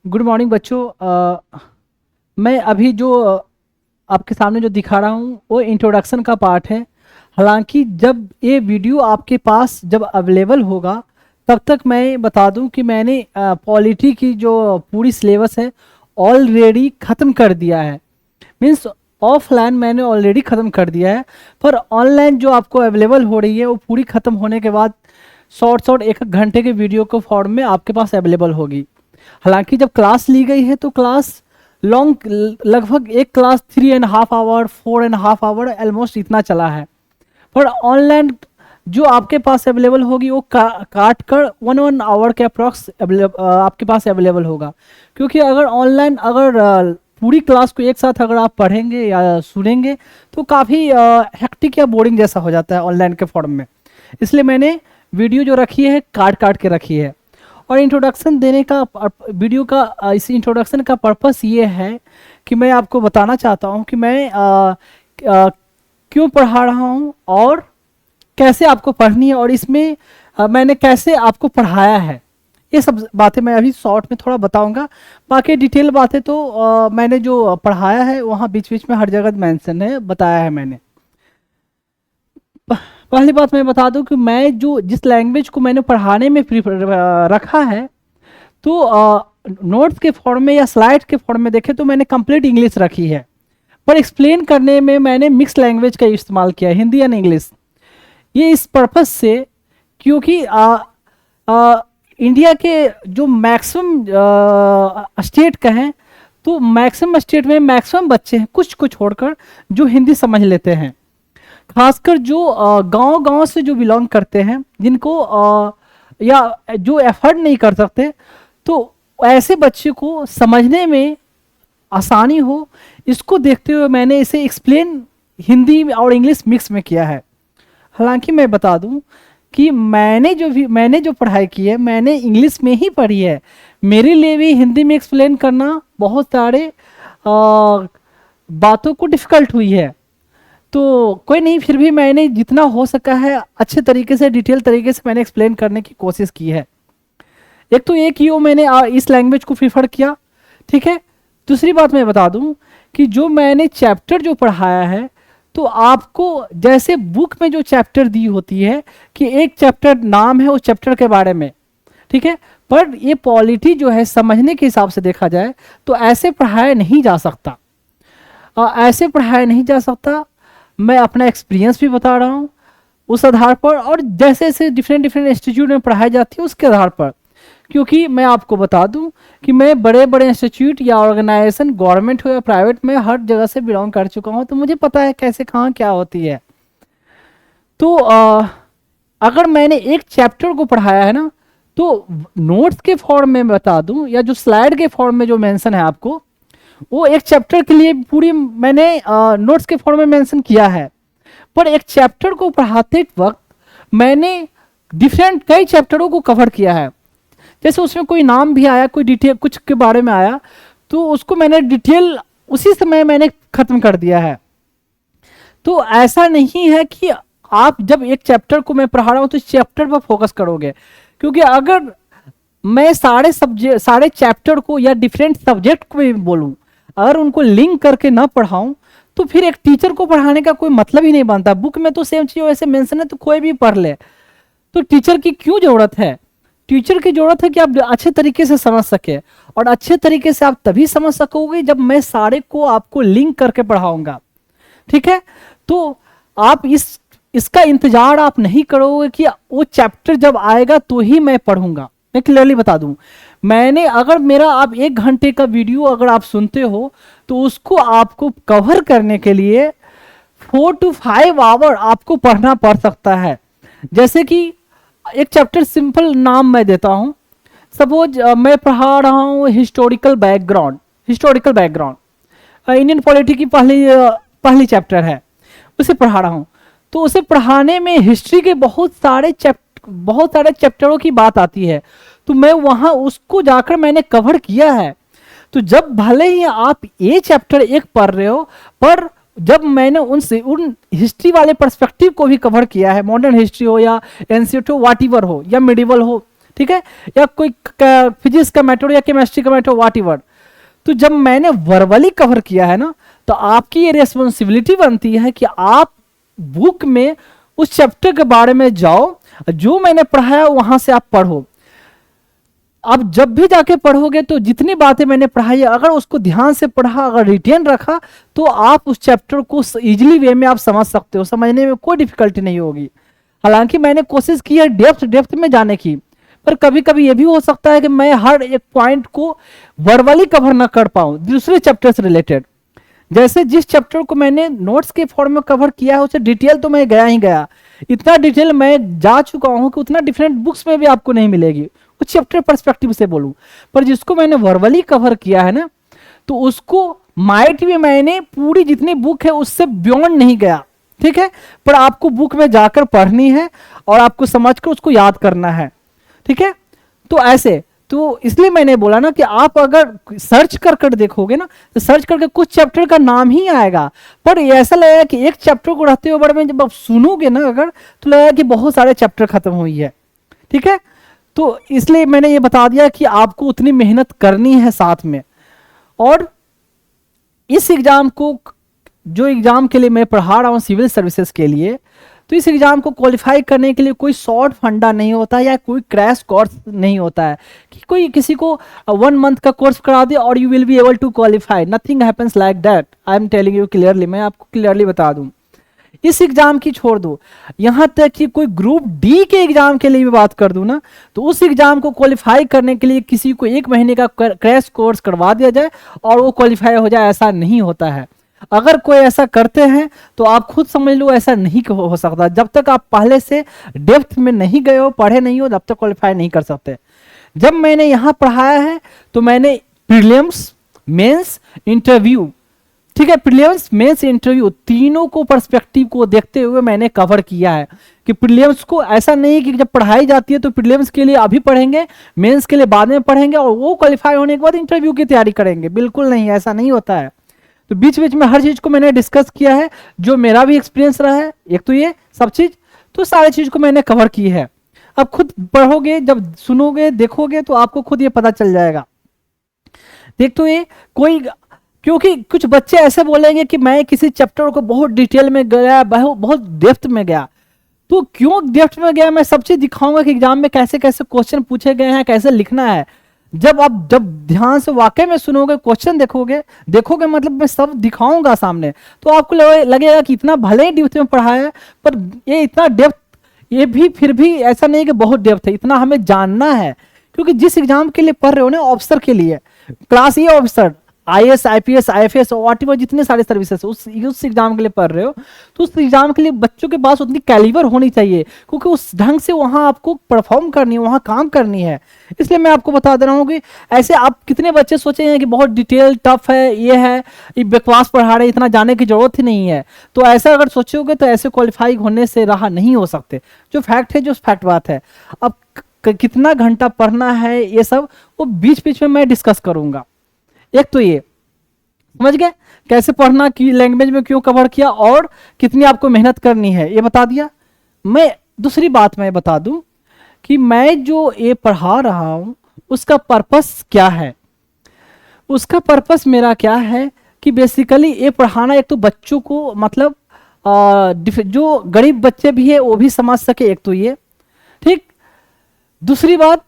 Good morning बच्चों। मैं अभी जो आपके सामने जो दिखा रहा हूँ वो इंट्रोडक्शन का पार्ट है। हालांकि जब ये वीडियो आपके पास जब अवेलेबल होगा तब तक मैं बता दूं कि मैंने पॉलिटी की जो पूरी सिलेबस है ऑलरेडी ख़त्म कर दिया है। मीन्स ऑफलाइन मैंने ऑलरेडी ख़त्म कर दिया है, पर ऑनलाइन जो आपको अवेलेबल हो रही है वो पूरी ख़त्म होने के बाद शॉर्ट शॉर्ट एक एक घंटे के वीडियो को फॉर्म में आपके पास अवेलेबल होगी। हालांकि जब क्लास ली गई है तो क्लास लॉन्ग, लगभग एक क्लास 3.5 आवर 4.5 आवर ऑलमोस्ट इतना चला है। पर ऑनलाइन जो आपके पास अवेलेबल होगी वो काट कर 1 आवर के अप्रॉक्स आपके पास अवेलेबल होगा। क्योंकि अगर ऑनलाइन पूरी क्लास को एक साथ अगर आप पढ़ेंगे या सुनेंगे तो काफ़ी हेक्टिक या बोरिंग जैसा हो जाता है ऑनलाइन के फॉर्म में। इसलिए मैंने वीडियो जो रखी है काट काट के रखी है। और इंट्रोडक्शन देने का वीडियो का इस इंट्रोडक्शन का पर्पस ये है कि मैं आपको बताना चाहता हूँ कि मैं क्यों पढ़ा रहा हूँ और कैसे आपको पढ़नी है, और इसमें मैंने कैसे आपको पढ़ाया है। ये सब बातें मैं अभी शॉर्ट में थोड़ा बताऊंगा। बाकी डिटेल बातें तो मैंने जो पढ़ाया है वहाँ बीच बीच में हर जगह मेंशन है, बताया है मैंने। पहली बात मैं बता दूं कि मैं जो जिस लैंग्वेज को मैंने पढ़ाने में रखा है तो नोट्स के फॉर्म में या स्लाइड के फॉर्म में देखें तो मैंने कंप्लीट इंग्लिश रखी है, पर एक्सप्लेन करने में मैंने मिक्स लैंग्वेज का इस्तेमाल किया है, हिंदी एंड इंग्लिश। ये इस पर्पस से क्योंकि इंडिया के जो मैक्सिमम स्टेट का है तो मैक्सिमम स्टेट में मैक्सिमम बच्चे हैं कुछ को छोड़कर जो हिंदी समझ लेते हैं। खासकर जो गांव-गांव से जो बिलोंग करते हैं, जिनको या जो एफर्ट नहीं कर सकते, तो ऐसे बच्चे को समझने में आसानी हो, इसको देखते हुए मैंने इसे एक्सप्लेन हिंदी और इंग्लिश मिक्स में किया है। हालांकि मैं बता दूं कि मैंने जो पढ़ाई की है मैंने इंग्लिश में ही पढ़ी है। मेरे लिए भी हिंदी में एक्सप्लेन करना बहुत सारे बातों को डिफ़िकल्ट हुई है। तो कोई नहीं, फिर भी मैंने जितना हो सका है अच्छे तरीके से डिटेल तरीके से मैंने एक्सप्लेन करने की कोशिश की है। एक तो ये कि वो मैंने इस लैंग्वेज को प्रीफर किया, ठीक है। दूसरी बात मैं बता दूं कि जो मैंने चैप्टर जो पढ़ाया है तो आपको जैसे बुक में जो चैप्टर दी होती है कि एक चैप्टर नाम है उस चैप्टर के बारे में, ठीक है, पर ये पॉलिटी जो है समझने के हिसाब से देखा जाए तो ऐसे पढ़ाया नहीं जा सकता। ऐसे पढ़ाया नहीं जा सकता। मैं अपना एक्सपीरियंस भी बता रहा हूँ उस आधार पर, और जैसे जैसे डिफरेंट डिफरेंट इंस्टीट्यूट में पढ़ाई जाती है उसके आधार पर। क्योंकि मैं आपको बता दूं कि मैं बड़े बड़े इंस्टीट्यूट या ऑर्गेनाइजेशन गवर्नमेंट हो या प्राइवेट में हर जगह से बिलोंग कर चुका हूँ, तो मुझे पता है कैसे कहाँ क्या होती है। तो अगर मैंने एक चैप्टर को पढ़ाया है ना तो नोट्स के फॉर्म में बता दूं या जो स्लाइड के फॉर्म में जो मेंशन है आपको, वो एक चैप्टर के लिए पूरी मैंने नोट्स के फॉर्म में मेंशन किया है। पर एक चैप्टर को पढ़ाते वक्त मैंने डिफरेंट कई चैप्टरों को कवर किया है। जैसे उसमें कोई नाम भी आया, कोई डिटेल कुछ के बारे में आया, तो उसको मैंने डिटेल उसी समय मैंने खत्म कर दिया है। तो ऐसा नहीं है कि आप जब एक चैप्टर को मैं पढ़ा रहा हूं तो इस चैप्टर पर फोकस करोगे, क्योंकि अगर मैं सारे चैप्टर को या डिफरेंट सब्जेक्ट को भी बोलूं, अगर उनको लिंक करके ना पढ़ाऊं तो फिर एक टीचर को पढ़ाने का कोई मतलब ही नहीं बनता। बुक में तो सेम चीज वैसे मेंशन है तो कोई भी पढ़ ले, तो टीचर की क्यों जरूरत है? टीचर की जरूरत है कि आप अच्छे तरीके से समझ सके, और अच्छे तरीके से आप तभी समझ सकोगे जब मैं सारे को आपको लिंक करके पढ़ाऊंगा, ठीक है। तो आप इसका इंतजार आप नहीं करोगे कि वो चैप्टर जब आएगा तो ही मैं पढ़ूंगा। मैं क्लियरली बता दूं, मैंने अगर मेरा आप 1 घंटे का वीडियो अगर आप सुनते हो तो उसको आपको कवर करने के लिए 4 to 5 आवर आपको पढ़ना पड़ सकता है। जैसे कि एक चैप्टर सिंपल नाम मैं देता हूं, सपोज मैं पढ़ा रहा हूं हिस्टोरिकल बैकग्राउंड इंडियन पॉलिटी की पहली चैप्टर है, उसे पढ़ा रहा हूं। तो उसे पढ़ाने में हिस्ट्री के बहुत सारे चैप्टरों की बात आती है, तो मैं वहां उसको जाकर मैंने कवर किया है। तो जब भले ही आप ये चैप्टर एक पढ़ रहे हो, पर जब मैंने उन हिस्ट्री वाले पर्सपेक्टिव को भी कवर किया है, मॉडर्न हिस्ट्री हो या एंशिएंट हो, व्हाटएवर हो या मिडिवल हो, ठीक है, या कोई फिजिक्स का मैटर या केमिस्ट्री का मैटर, व्हाट एवर। तो जब मैंने वर्बली कवर किया है ना, तो आपकी ये रिस्पॉन्सिबिलिटी बनती है कि आप बुक में उस चैप्टर के बारे में जाओ, जो मैंने पढ़ाया वहां से आप पढ़ो। अब जब भी जाके पढ़ोगे तो जितनी बातें मैंने पढ़ाई, अगर उसको ध्यान से पढ़ा, अगर रिटेन रखा, तो आप उस चैप्टर को इजीली वे में आप समझ सकते हो, समझने में कोई डिफिकल्टी नहीं होगी। हालांकि मैंने कोशिश की है डेप्थ में जाने की, पर कभी कभी ये भी हो सकता है कि मैं हर एक पॉइंट को वर्बली कवर ना कर पाऊं दूसरे चैप्टर से रिलेटेड। जैसे जिस चैप्टर को मैंने नोट्स के फॉर्म में कवर किया है, उसे डिटेल तो मैं गया ही गया, इतना डिटेल मैं जा चुका हूं कि उतना डिफरेंट बुक्स में भी आपको नहीं मिलेगी, उस चैप्टर पर्सपेक्टिव से बोलूं। पर जिसको मैंने वर्बली कवर किया है ना, तो उसको माइट भी मैंने पूरी जितनी बुक है उससे बियॉन्ड नहीं गया, ठीक है, पर आपको बुक में जाकर पढ़नी है और आपको समझकर उसको याद करना है, ठीक है। तो ऐसे, तो इसलिए मैंने बोला ना कि आप अगर सर्च कर देखोगे ना, तो सर्च करके कुछ चैप्टर का नाम ही आएगा, पर ऐसा लगेगा कि एक चैप्टर को रहते हुए बड़े में जब आप सुनोगे ना अगर, तो लगेगा कि बहुत सारे चैप्टर खत्म हुई है, ठीक है। तो इसलिए मैंने ये बता दिया कि आपको उतनी मेहनत करनी है साथ में। और इस एग्जाम को, जो एग्जाम के लिए मैं पढ़ा रहा हूँ सिविल सर्विसेज के लिए, तो इस एग्जाम को क्वालिफाई करने के लिए कोई शॉर्ट फंडा नहीं होता या कोई क्रैश कोर्स नहीं होता है कि कोई किसी को 1 मंथ का कोर्स करा दे और you will be able to qualify. Nothing happens like that, I am telling you clearly, मैं आपको क्लियरली बता दूं। इस एग्जाम की छोड़ दो, यहां तक कि कोई ग्रुप डी के एग्जाम के लिए भी बात कर दूं ना, तो उस एग्जाम को क्वालिफाई करने के लिए किसी को 1 महीने का क्रैश कोर्स करवा दिया जाए और वो क्वालिफाई हो जाए, ऐसा नहीं होता है। अगर कोई ऐसा करते हैं तो आप खुद समझ लो ऐसा नहीं हो सकता। जब तक आप पहले से डेप्थ में नहीं गए हो, पढ़े नहीं हो, तब तक क्वालिफाई नहीं कर सकते। जब मैंने यहां पढ़ाया है तो मैंने प्रीलिम्स, मेंस, इंटरव्यू, ठीक है, प्रीलिम्स, मेंस, इंटरव्यू तीनों को पर्सपेक्टिव को देखते हुए मैंने कवर किया है कि प्रीलिम्स को ऐसा नहीं कि जब पढ़ाई जाती है तो प्रीलिम्स के लिए अभी पढ़ेंगे, मेंस के लिए बाद में पढ़ेंगे और वो क्वालिफाई होने के बाद इंटरव्यू की तैयारी करेंगे। बिल्कुल नहीं, ऐसा नहीं होता है। तो बीच बीच में हर चीज को मैंने डिस्कस किया है, जो मेरा भी एक्सपीरियंस रहा है, एक तो ये सब चीज, तो सारी चीज को मैंने कवर की है। अब खुद पढ़ोगे, जब सुनोगे, देखोगे, तो आपको खुद ये पता चल जाएगा। देख, तो ये कोई, क्योंकि कुछ बच्चे ऐसे बोलेंगे कि मैं किसी चैप्टर को बहुत डिटेल में गया, बहुत डेप्थ में गया, तो क्यों डेप्थ में गया, मैं सब चीज दिखाऊंगा कि एग्जाम में कैसे कैसे क्वेश्चन पूछे गए हैं, कैसे लिखना है। जब ध्यान से वाकई में सुनोगे, क्वेश्चन देखोगे मतलब मैं सब दिखाऊंगा सामने, तो आपको लगेगा कि इतना भले ही डेप्थ में पढ़ाया है, पर ये इतना डेप्थ, ये भी फिर भी ऐसा नहीं कि बहुत डेप्थ है, इतना हमें जानना है। क्योंकि जिस एग्जाम के लिए पढ़ रहे हो ना, ऑफिसर के लिए, क्लास ए ऑफिसर, IAS, IPS, IFS और व्हाटएवर जितने सारे सर्विसेज उस एग्जाम के लिए पढ़ रहे हो, तो उस एग्जाम के लिए बच्चों के पास उतनी कैलिबर होनी चाहिए, क्योंकि उस ढंग से वहां आपको परफॉर्म करनी है, वहां काम करनी है। इसलिए मैं आपको बता दे रहा हूँ कि ऐसे आप कितने बच्चे सोचे हैं कि बहुत डिटेल टफ है, ये है, ये बकवास पढ़ा रहे, इतना जाने की जरूरत ही नहीं है। तो ऐसा अगर सोचोगे तो ऐसे क्वालिफाई होने से रहा नहीं हो सकते। जो फैक्ट है, जो फैक्ट बात है। अब कितना घंटा पढ़ना है, ये सब वो बीच बीच में मैं डिस्कस करूंगा। एक तो ये समझ गए कैसे पढ़ना, की लैंग्वेज में क्यों कवर किया और कितनी आपको मेहनत करनी है, ये बता दिया। मैं दूसरी बात मैं बता दूं कि मैं जो ये पढ़ा रहा हूं उसका पर्पस क्या है। उसका पर्पस मेरा क्या है कि बेसिकली ये पढ़ाना, एक तो बच्चों को मतलब जो गरीब बच्चे भी है वो भी समझ सके, एक तो ये, ठीक। दूसरी बात,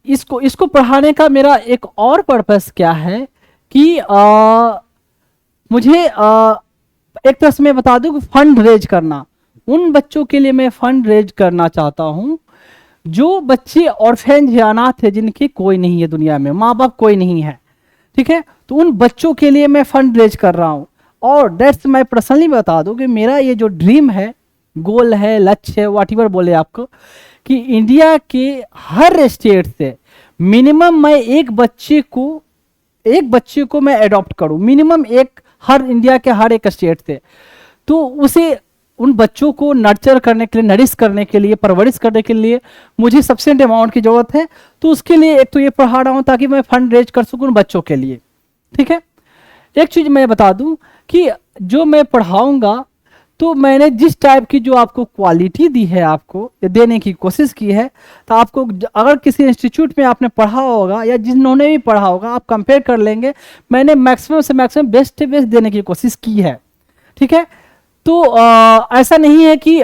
इसको पढ़ाने का मेरा एक और पर्पस क्या है कि मुझे एक तरह से मैं बता दूं कि फंड रेज करना। उन बच्चों के लिए मैं फंड रेज करना चाहता हूं जो बच्चे ऑर्फेन या अनाथ है, जिनके कोई नहीं है दुनिया में, माँ बाप कोई नहीं है, ठीक है। तो उन बच्चों के लिए मैं फंड रेज कर रहा हूं। और दैट्स मैं पर्सनली बता दूं कि मेरा ये जो ड्रीम है, गोल है, लक्ष्य है, व्हाटएवर बोले आपको, कि इंडिया के हर स्टेट से मिनिमम मैं एक बच्चे को मैं अडॉप्ट करूं, मिनिमम एक, हर इंडिया के हर एक स्टेट से। तो उसे, उन बच्चों को नर्चर करने के लिए, नरिश करने के लिए, परवरिश करने के लिए मुझे सफिशिएंट अमाउंट की जरूरत है। तो उसके लिए एक तो ये पढ़ा रहा हूं ताकि मैं फंड रेज कर सकूं बच्चों के लिए, ठीक है। एक चीज मैं बता दूं कि जो मैं पढ़ाऊंगा तो मैंने जिस टाइप की जो आपको क्वालिटी दी है, आपको ये देने की कोशिश की है, तो आपको अगर किसी इंस्टीट्यूट में आपने पढ़ा होगा या जिन्होंने भी पढ़ा होगा, आप कंपेयर कर लेंगे, मैंने मैक्सिमम से मैक्सिमम बेस्ट से बेस्ट देने की कोशिश की है। ठीक है, तो ऐसा नहीं है कि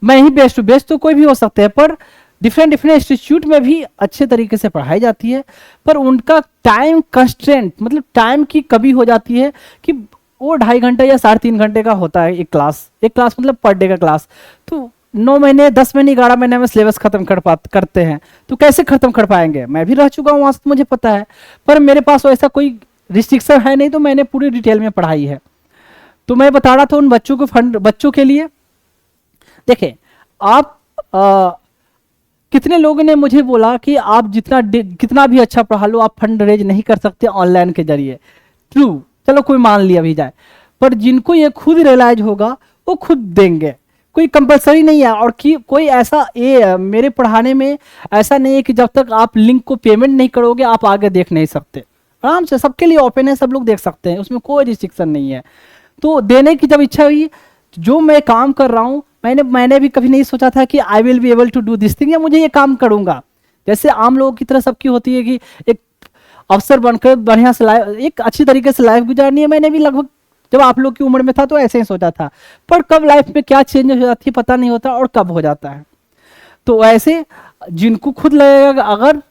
मैं ही बेस्ट हूँ, बेस्ट तो कोई भी हो सकते हैं, पर डिफरेंट डिफरेंट इंस्टीट्यूट में भी अच्छे तरीके से पढ़ाई जाती है, पर उनका टाइम कंस्ट्रेंट, मतलब टाइम की कमी हो जाती है कि वो 2.5 घंटे या 3.5 घंटे का होता है एक क्लास, मतलब पर डे का क्लास। तो 9 महीने 10 महीने 11 महीने में सिलेबस खत्म करते हैं, तो कैसे खत्म कर पाएंगे? मैं भी रह चुका हूँ वहां से, तो मुझे पता है, पर मेरे पास ऐसा कोई रिस्ट्रिक्शन है नहीं, तो मैंने पूरी डिटेल में पढ़ाई है। तो मैं बता रहा था उन बच्चों को, फंड बच्चों के लिए देखिए, आप कितने लोगों ने मुझे बोला कि आप कितना भी अच्छा पढ़ा लो, आप फंड रेज नहीं कर सकते ऑनलाइन के जरिए। ट्रू, चलो कोई मान लिया भी जाए, पर जिनको ये खुद रियलाइज होगा वो खुद देंगे, कोई कंपलसरी नहीं है। और कि कोई ऐसा मेरे पढ़ाने में ऐसा नहीं है कि जब तक आप लिंक को पेमेंट नहीं करोगे आप आगे देख नहीं सकते। आराम से सबके लिए ओपन है, सब लोग देख सकते हैं, उसमें कोई रिस्ट्रिक्शन नहीं है। तो देने की जब इच्छा हुई, जो मैं काम कर रहा हूँ, मैंने भी कभी नहीं सोचा था कि I will be able to do this thing, या मुझे ये काम करूंगा। जैसे आम लोगों की तरह सबकी होती है कि एक अफसर बनकर बढ़िया से एक अच्छी तरीके से लाइफ गुजारनी है। मैंने भी लगभग जब आप लोग की उम्र में था तो ऐसे ही सोचा था, पर कब लाइफ में क्या चेंज हो जाती है पता नहीं होता, और कब हो जाता है। तो ऐसे जिनको खुद लगेगा अगर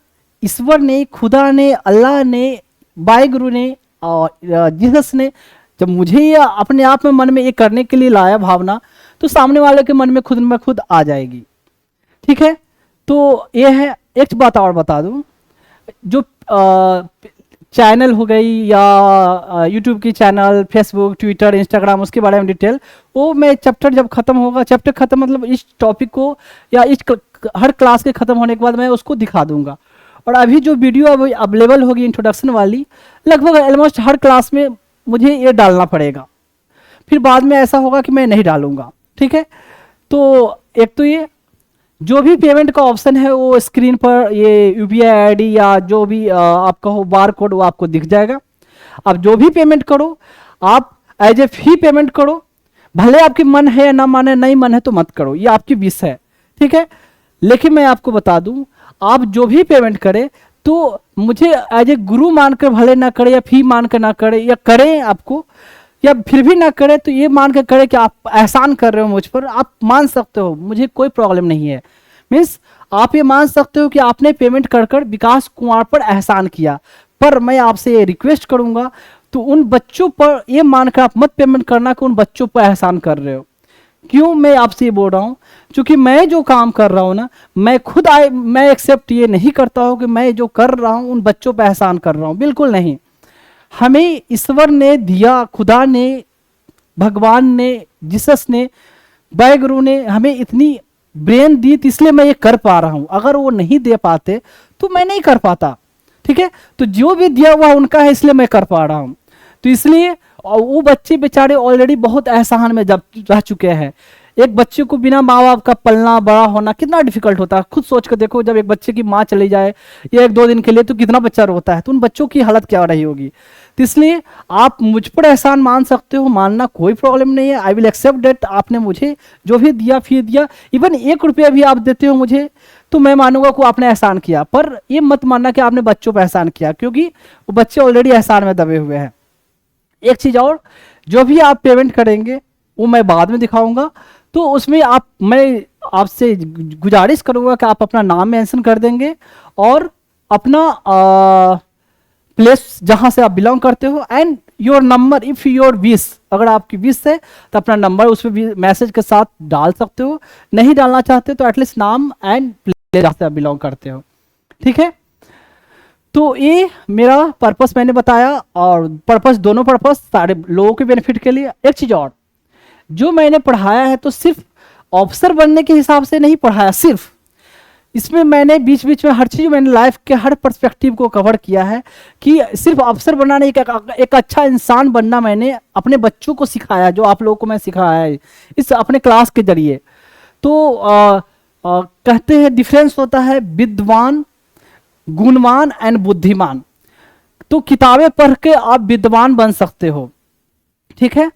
ईश्वर ने, खुदा ने, अल्लाह ने, वाहिगुरु ने और जीसस ने जब मुझे ये अपने आप में मन में ये करने के लिए लाया भावना, तो सामने वाले के मन में खुद आ जाएगी। ठीक है, तो ये है। एक बात और बता दूं, जो चैनल हो गई या यूट्यूब की चैनल, फेसबुक, ट्विटर, इंस्टाग्राम, उसके बारे में डिटेल, वो मैं चैप्टर जब खत्म होगा, चैप्टर खत्म मतलब इस टॉपिक को या हर क्लास के खत्म होने के बाद मैं उसको दिखा दूंगा। और अभी जो वीडियो अब अवेलेबल होगी इंट्रोडक्शन वाली, लगभग ऑलमोस्ट हर क्लास में मुझे ये डालना पड़ेगा, फिर बाद में ऐसा होगा कि मैं नहीं डालूंगा। ठीक है, तो एक तो ये जो भी पेमेंट का ऑप्शन है वो स्क्रीन पर ये यूपीआई आईडी या जो भी आपका हो बार कोड, वो आपको दिख जाएगा। आप जो भी पेमेंट करो, आप एज ए फी पेमेंट करो, भले आपकी मन है या ना माने, नहीं मन है तो मत करो, ये आपकी विश है। ठीक है, लेकिन मैं आपको बता दूं, आप जो भी पेमेंट करें तो मुझे एज ए गुरु मानकर भले ना करे, या फी मानकर ना करे, या करें आपको या फिर भी ना करे, तो ये मान कर करे कि आप एहसान कर रहे हो मुझ पर, आप मान सकते हो, मुझे कोई प्रॉब्लम नहीं है। मीन्स आप ये मान सकते हो कि आपने पेमेंट कर कर विकास कुमार पर एहसान किया, पर मैं आपसे ये रिक्वेस्ट करूंगा, तो उन बच्चों पर ये मानकर आप मत पेमेंट करना कि उन बच्चों पर एहसान कर रहे हो। क्यों मैं आपसे ये बोल रहा हूँ? क्योंकि मैं जो काम कर रहा हूँ ना, मैं एक्सेप्ट ये नहीं करता हूँ कि मैं जो कर रहा हूँ उन बच्चों पर एहसान कर रहा हूँ, बिल्कुल नहीं। हमें ईश्वर ने दिया, खुदा ने, भगवान ने, जीसस ने, वाहिगुरु ने हमें इतनी ब्रेन दी, तो इसलिए मैं ये कर पा रहा हूं। अगर वो नहीं दे पाते तो मैं नहीं कर पाता। ठीक है, तो जो भी दिया हुआ उनका है, इसलिए मैं कर पा रहा हूं। तो इसलिए वो बच्चे बेचारे ऑलरेडी बहुत एहसान में जब रह चुके हैं। एक बच्चे को बिना माँ बाप का पलना बड़ा होना कितना डिफिकल्ट होता है, खुद सोच कर देखो। जब एक बच्चे की माँ चली जाए या 1-2 दिन के लिए, तो कितना बच्चा रोता है, तो उन बच्चों की हालत क्या रही होगी। तो इसलिए आप मुझ पर एहसान मान सकते हो, मानना कोई प्रॉब्लम नहीं है। आई विल एक्सेप्ट डेट, आपने मुझे जो भी दिया, फी दिया, इवन 1 रुपया भी आप देते हो मुझे, तो मैं मानूंगा कि आपने एहसान किया। पर ये मत मानना कि आपने बच्चों पर एहसान किया, क्योंकि वो बच्चे ऑलरेडी एहसान में दबे हुए हैं। एक चीज और, जो भी आप पेमेंट करेंगे वो मैं बाद में दिखाऊंगा, तो उसमें मैं आपसे गुजारिश करूंगा कि आप अपना नाम मेंशन कर देंगे और अपना प्लेस जहां से आप बिलोंग करते हो, and your number if your wish, अगर आपकी विश है तो अपना नंबर उसमें भी मैसेज के साथ डाल सकते हो। नहीं डालना चाहते तो एटलीस्ट नाम एंड प्लेस जहां से आप बिलोंग करते हो। ठीक है, तो ये मेरा पर्पस मैंने बताया, और पर्पस, दोनों पर्पस सारे लोगों के बेनिफिट के लिए। एक चीज और, जो मैंने पढ़ाया है तो सिर्फ ऑफिसर बनने के हिसाब से नहीं पढ़ाया, सिर्फ इसमें मैंने बीच बीच में हर चीज, मैंने लाइफ के हर पर्सपेक्टिव को कवर किया है, कि सिर्फ ऑफिसर बनना नहीं, एक अच्छा इंसान बनना मैंने अपने बच्चों को सिखाया, जो आप लोगों को मैं सिखाया है इस अपने क्लास के जरिए। तो कहते हैं डिफरेंस होता है विद्वान, गुणवान एंड बुद्धिमान। तो किताबें पढ़ के आप विद्वान बन सकते हो, ठीक है,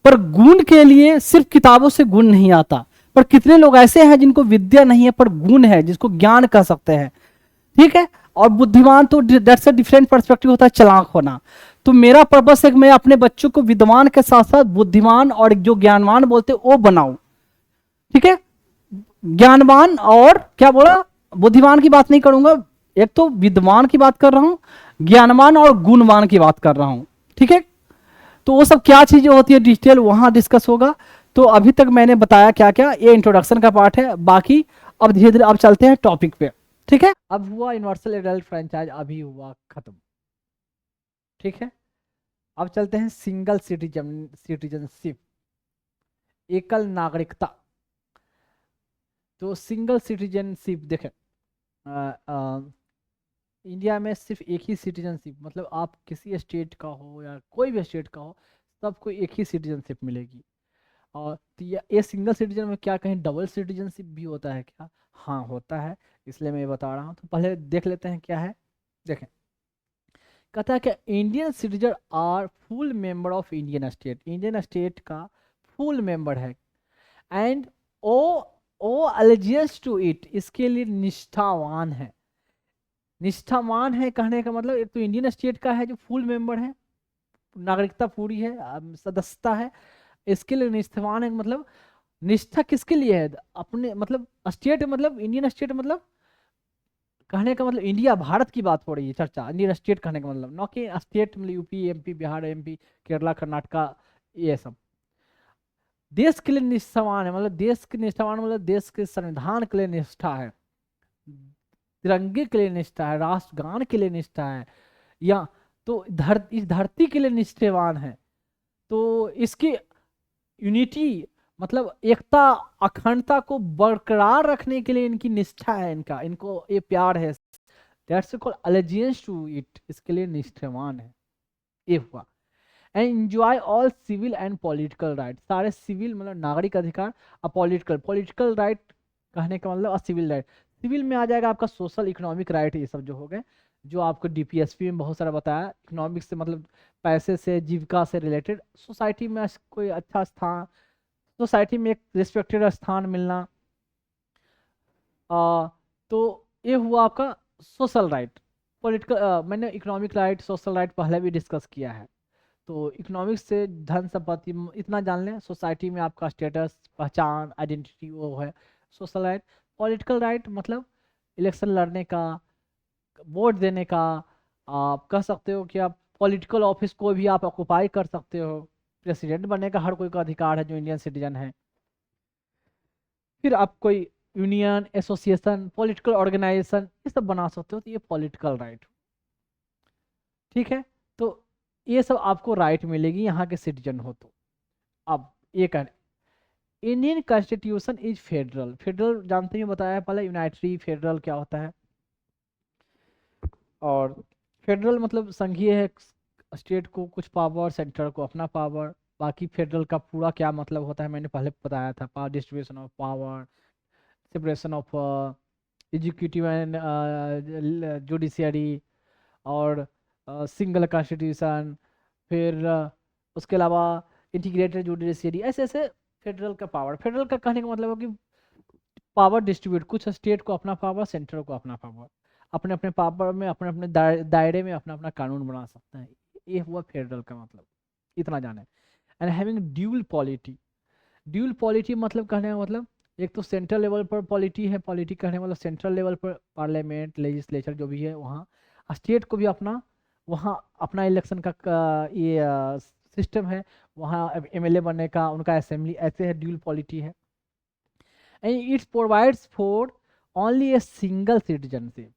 पर गुण के लिए सिर्फ किताबों से गुण नहीं आता, पर कितने लोग ऐसे हैं जिनको विद्या नहीं है पर गुण है, जिसको ज्ञान कह सकते हैं, ठीक है। और बुद्धिमान तो दैट्स अ डिफरेंट पर्सपेक्टिव होता है, चालाक होना। तो मेरा पर्पस है कि मैं अपने बच्चों को विद्वान के साथ साथ बुद्धिमान और जो ज्ञानवान बोलते हैं वो बनाऊं, ठीक है। ज्ञानवान और क्या बोला, बुद्धिमान की बात नहीं करूंगा, एक तो विद्वान की बात कर रहा हूं, ज्ञानवान और गुणवान की बात कर रहा हूं, ठीक है। तो वो सब क्या चीजें होती है डिटेल वहां डिस्कस होगा। तो अभी तक मैंने बताया क्या क्या, ये इंट्रोडक्शन का पार्ट है, बाकी अब धीरे धीरे अब चलते हैं टॉपिक पे, ठीक है। अब हुआ यूनिवर्सल एडल्ट फ्रेंचाइज, अभी हुआ खत्म, ठीक है। अब चलते हैं सिंगल सिटीजनशिप, एकल नागरिकता। तो सिंगल सिटीजनशिप देखें, इंडिया में सिर्फ एक ही सिटीजनशिप, मतलब आप किसी स्टेट का हो या कोई भी स्टेट का हो, सबको एक ही सिटीजनशिप मिलेगी। और तो ये सिंगल सिटीजन में क्या कहीं डबल सिटीजनशिप भी होता है क्या? हाँ होता है, इसलिए मैं ये बता रहा हूँ। तो पहले देख लेते हैं क्या है, देखें। कहता है कि Indian citizen are full member of Indian state, Indian state का फुल मेंबर है, and owe owe allegiance to it, इसके लिए निष्ठावान है। निष्ठावान है कहने का मतलब एक तो इंडियन स्टेट का है जो फुल मेंबर है, नागरिकता पूरी है, सदस्यता है, इसके लिए निष्ठावान है। मतलब निष्ठा किसके लिए है? अपने मतलब स्टेट, मतलब इंडियन स्टेट, मतलब कहने का मतलब इंडिया भारत की बात हो रही है, चर्चा इंडियन स्टेट कहने का मतलब, न कि स्टेट मतलब UP MP Bihar MP Kerala Karnataka ये सब। देश के लिए निष्ठावान है, मतलब देश के निष्ठावान मतलब देश के संविधान के लिए निष्ठा है, तिरंगे के लिए निष्ठा है, राष्ट्रगान के लिए निष्ठा है, या तो इस धरती के लिए निष्ठावान है। तो इसकी यूनिटी मतलब एकता अखंडता को बरकरार रखने के लिए इनकी निष्ठा है, इनको ये प्यार है, that's called allegiance to it, इसके लिए निष्ठावान है, ये हुआ। And enjoy all civil and political right, सारे सिविल मतलब नागरिक अधिकार, और पॉलिटिकल राइट कहने का मतलब सिविल राइट। सिविल में आ जाएगा आपका सोशल इकोनॉमिक राइट, ये सब जो हो गए, जो आपको डीपीएसपी में बहुत सारा बताया। इकोनॉमिक्स से मतलब पैसे से, जीविका से रिलेटेड, सोसाइटी में कोई अच्छा स्थान, सोसाइटी में एक रिस्पेक्टेड स्थान मिलना। तो ये हुआ आपका सोशल राइट। पॉलिटिकल मैंने इकोनॉमिक राइट सोशल राइट पहले भी डिस्कस किया है। तो इकोनॉमिक्स से धन संपत्ति इतना जान लें, सोसाइटी में आपका स्टेटस, पहचान, आइडेंटिटी वो है सोशल राइट। पॉलिटिकल राइट मतलब इलेक्शन लड़ने का, वोट देने का, आप कह सकते हो कि आप पॉलिटिकल ऑफिस को भी आप ऑक्युपाई कर सकते हो, प्रेसिडेंट बनने का हर कोई का अधिकार है जो इंडियन सिटीजन है। फिर आप कोई यूनियन, एसोसिएशन, पॉलिटिकल ऑर्गेनाइजेशन ये सब बना सकते हो, तो ये पॉलिटिकल राइट, ठीक है। तो ये सब आपको राइट मिलेगी यहाँ के सिटीजन हो तो। अब ये कह Indian constitution is federal, federal जानते हैं, बताया पहले यूनाइटरी, फेडरल क्या होता है। और फेडरल मतलब संघीय है, स्टेट को कुछ पावर, सेंटर को अपना पावर। बाकी फेडरल का पूरा क्या मतलब होता है मैंने पहले बताया था, power distribution of power, separation of executive and judiciary, और सिंगल कॉन्स्टिट्यूशन, फिर उसके अलावा इंटीग्रेटेड जुडिशियरी, ऐसे ऐसे फेडरल का पावर। फेडरल का कहने का मतलब है कि पावर डिस्ट्रीब्यूट, कुछ स्टेट को अपना पावर, सेंटर को अपना पावर, अपने अपने पावर में, अपने अपने दायरे में अपना अपना कानून बना सकता है, ये हुआ फेडरल का मतलब, इतना जाने। And having dual polity, dual polity मतलब कहने का मतलब एक तो सेंट्रल लेवल पर पॉलिटी है, पॉलिटी कहने मतलब सेंट्रल लेवल पर पार्लियामेंट, लेजिस्लेचर जो भी है वहाँ, स्टेट को भी अपना वहाँ अपना इलेक्शन का ये सिस्टम है, वहाँ एमएलए बनने का उनका असेंबली, ऐसे है, ड्यूल पॉलिटी है। And it's provides for only a single citizenship,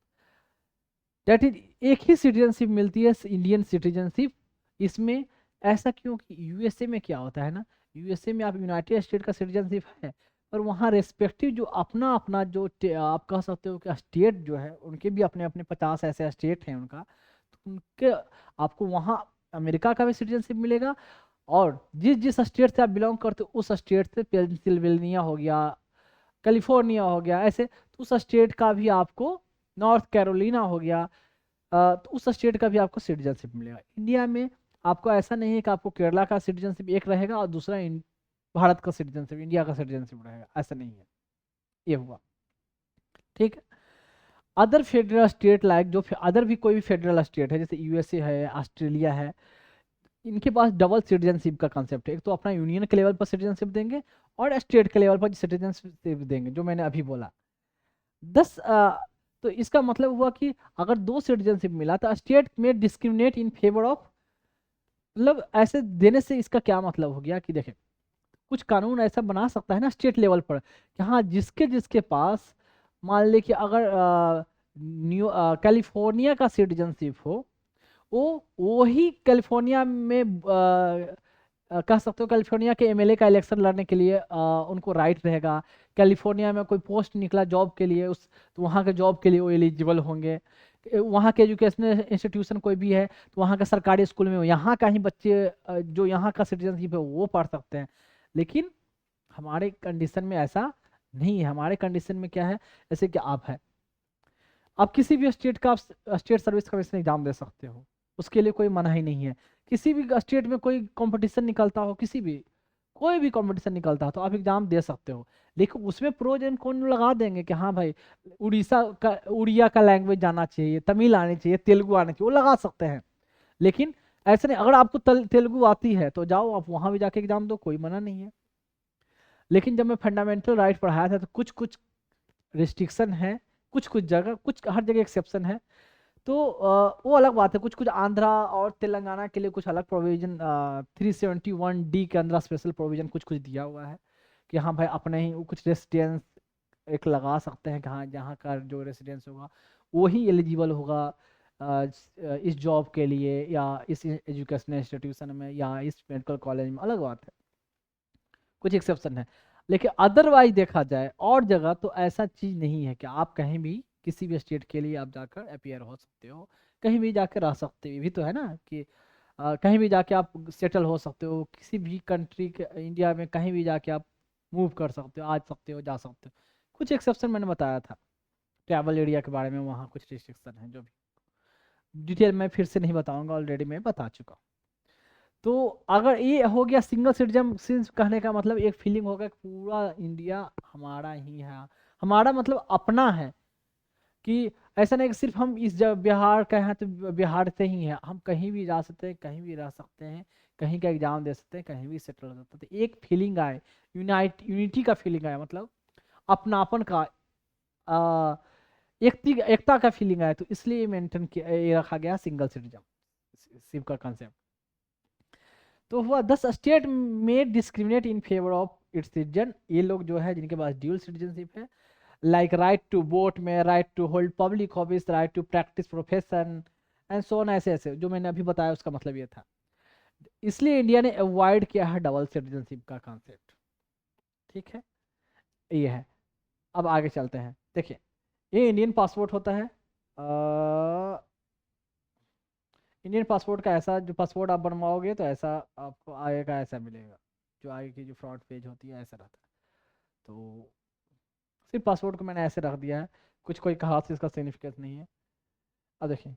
that is एक ही सिटीजनशिप मिलती है, इंडियन सिटीजनशिप। इसमें ऐसा क्यों कि यूएसए में क्या होता है ना, यूएसए में आप यूनाइटेड स्टेट का सिटीजनशिप है, पर वहाँ रेस्पेक्टिव जो अपना अपना जो आप कह सकते हो कि स्टेट जो है, उनके भी अपने अपने 50 ऐसे स्टेट हैं उनका, तो उनके आपको वहाँ अमेरिका का भी सिटीजनशिप मिलेगा, और जिस जिस स्टेट से आप बिलोंग करते हो उस स्टेट से, पेंसिल्वेनिया हो गया, कैलिफोर्निया हो गया, ऐसे तो उस स्टेट का भी आपको, नॉर्थ कैरोलिना हो गया, तो उस स्टेट का भी आपको सिटीजनशिप मिलेगा। इंडिया में आपको ऐसा नहीं है कि आपको केरला का सिटीजनशिप एक रहेगा और दूसरा भारत का सिटीजनशिप, इंडिया का सिटीजनशिप रहेगा, ऐसा नहीं है। ये हुआ, ठीक है। अदर फेडरल स्टेट लाइक, जो अदर भी कोई भी फेडरल स्टेट है, जैसे यूएसए है, ऑस्ट्रेलिया है, इनके पास डबल सिटीजनशिप का कंसेप्ट है। एक तो अपना यूनियन के लेवल पर सिटीजनशिप देंगे और स्टेट के लेवल पर सिटीजनशिप देंगे, जो मैंने अभी बोला। 10 तो इसका मतलब हुआ कि अगर 2 सिटीजनशिप मिला तो स्टेट में डिस्क्रिमिनेट इन फेवर ऑफ, मतलब ऐसे देने से इसका क्या मतलब हो गया कि देखें, कुछ कानून ऐसा बना सकता है ना स्टेट लेवल पर कि हाँ, जिसके जिसके पास मान ले कि अगर कैलिफोर्निया का सिटीजनशिप हो, वो वही कैलिफोर्निया में कह सकते हो कैलिफोर्निया के एमएलए का इलेक्शन लड़ने के लिए उनको राइट रहेगा। कैलिफोर्निया में कोई पोस्ट निकला जॉब के लिए, उस तो वहाँ के जॉब के लिए वो एलिजिबल होंगे। वहाँ के एजुकेशनल इंस्टीट्यूशन कोई भी है तो वहाँ का सरकारी स्कूल में यहाँ का ही बच्चे जो यहाँ का सिटीजनशिप है वो पढ़ सकते हैं। लेकिन हमारे कंडीशन में ऐसा नहीं है। हमारे कंडीशन में क्या है, जैसे कि आप किसी भी स्टेट का स्टेट सर्विस कमीशन एग्जाम दे सकते हो, उसके लिए कोई मना ही नहीं है। किसी भी स्टेट में कोई कंपटीशन निकलता हो, किसी भी कोई भी कंपटीशन निकलता हो तो आप एग्जाम दे सकते हो। लेकिन उसमें प्रोज एंड कॉन लगा देंगे कि हाँ भाई, उड़िया का लैंग्वेज आना चाहिए, तमिल आनी चाहिए, तेलुगु आनी चाहिए, वो लगा सकते हैं। लेकिन ऐसे नहीं, अगर आपको तेलुगु आती है तो जाओ आप वहां भी जाके एग्जाम दो, कोई मना नहीं है। लेकिन जब मैं फंडामेंटल राइट पढ़ाया था तो कुछ कुछ रिस्ट्रिक्शन है, कुछ कुछ जगह, कुछ हर जगह एक्सेप्शन है। तो वो अलग बात है। कुछ कुछ आंध्रा और तेलंगाना के लिए कुछ अलग प्रोविजन 371D के अंदर स्पेशल प्रोविजन कुछ कुछ दिया हुआ है कि हाँ भाई, अपने ही कुछ रेसिडेंस एक लगा सकते हैं कि हाँ, जहाँ का जो रेसिडेंस होगा वही एलिजिबल होगा इस जॉब के लिए या इस एजुकेशनल इंस्टीट्यूशन में या इस मेडिकल कॉलेज में, अलग बात है, कुछ एक्सेप्शन है। लेकिन अदरवाइज देखा जाए और जगह तो ऐसा चीज़ नहीं है कि आप कहीं भी किसी भी स्टेट के लिए आप जाकर अपियर हो सकते हो, कहीं भी जाकर रह सकते हो। भी तो है ना कि कहीं भी जाके आप सेटल हो सकते हो, किसी भी कंट्री के इंडिया में कहीं भी जाके आप मूव कर सकते हो, आ सकते हो, जा सकते हो। कुछ एक्सेप्शन मैंने बताया था ट्रैवल एरिया के बारे में, वहाँ कुछ रिस्ट्रिक्शन है, जो भी डिटेल मैं फिर से नहीं बताऊंगा, ऑलरेडी मैं बता चुका हूँ। तो अगर ये हो गया सिंगल सिटीजन कहने का मतलब, एक फीलिंग होगा कि पूरा इंडिया हमारा ही है, हमारा मतलब अपना है। कि ऐसा नहीं कि सिर्फ हम इस बिहार का हैं तो बिहार से ही है, हम कहीं भी जा सकते हैं, कहीं भी रह सकते हैं, कहीं का एग्जाम दे सकते हैं, कहीं भी सेटल हो सकते हैं। तो एक फीलिंग आए, यूनिटी का फीलिंग आए, मतलब अपनापन का, एकता का फीलिंग आए, तो इसलिए मेंटेन किया, ये रखा गया सिंगल सिटीजनशिप का कंसेप्ट। तो हुआ 10 स्टेट में discriminate in favour of its citizen. ये लोग जो है जिनके पास ड्यूल सिटीजनशिप है, लाइक राइट टू वोट में, right to hold public office, right to practise profession and so on, ऐसे ऐसे जो मैंने अभी बताया उसका मतलब ये था। इसलिए इंडिया ने अवॉइड किया है डबल सिटीजनशिप का कॉन्सेप्ट। ठीक है, ये है। अब आगे चलते हैं। देखिए, ये इंडियन पासपोर्ट होता है। इंडियन पासपोर्ट का ऐसा, जो पासपोर्ट आप बनवाओगे तो ऐसा आपको आगे का ऐसा मिलेगा, जो आगे की जो फ्रंट पेज होती है ऐसा रहता है। तो सिर्फ पासपोर्ट को मैंने ऐसे रख दिया है, कुछ कोई खास इसका सिग्निफिकेंस नहीं है। अब देखिए,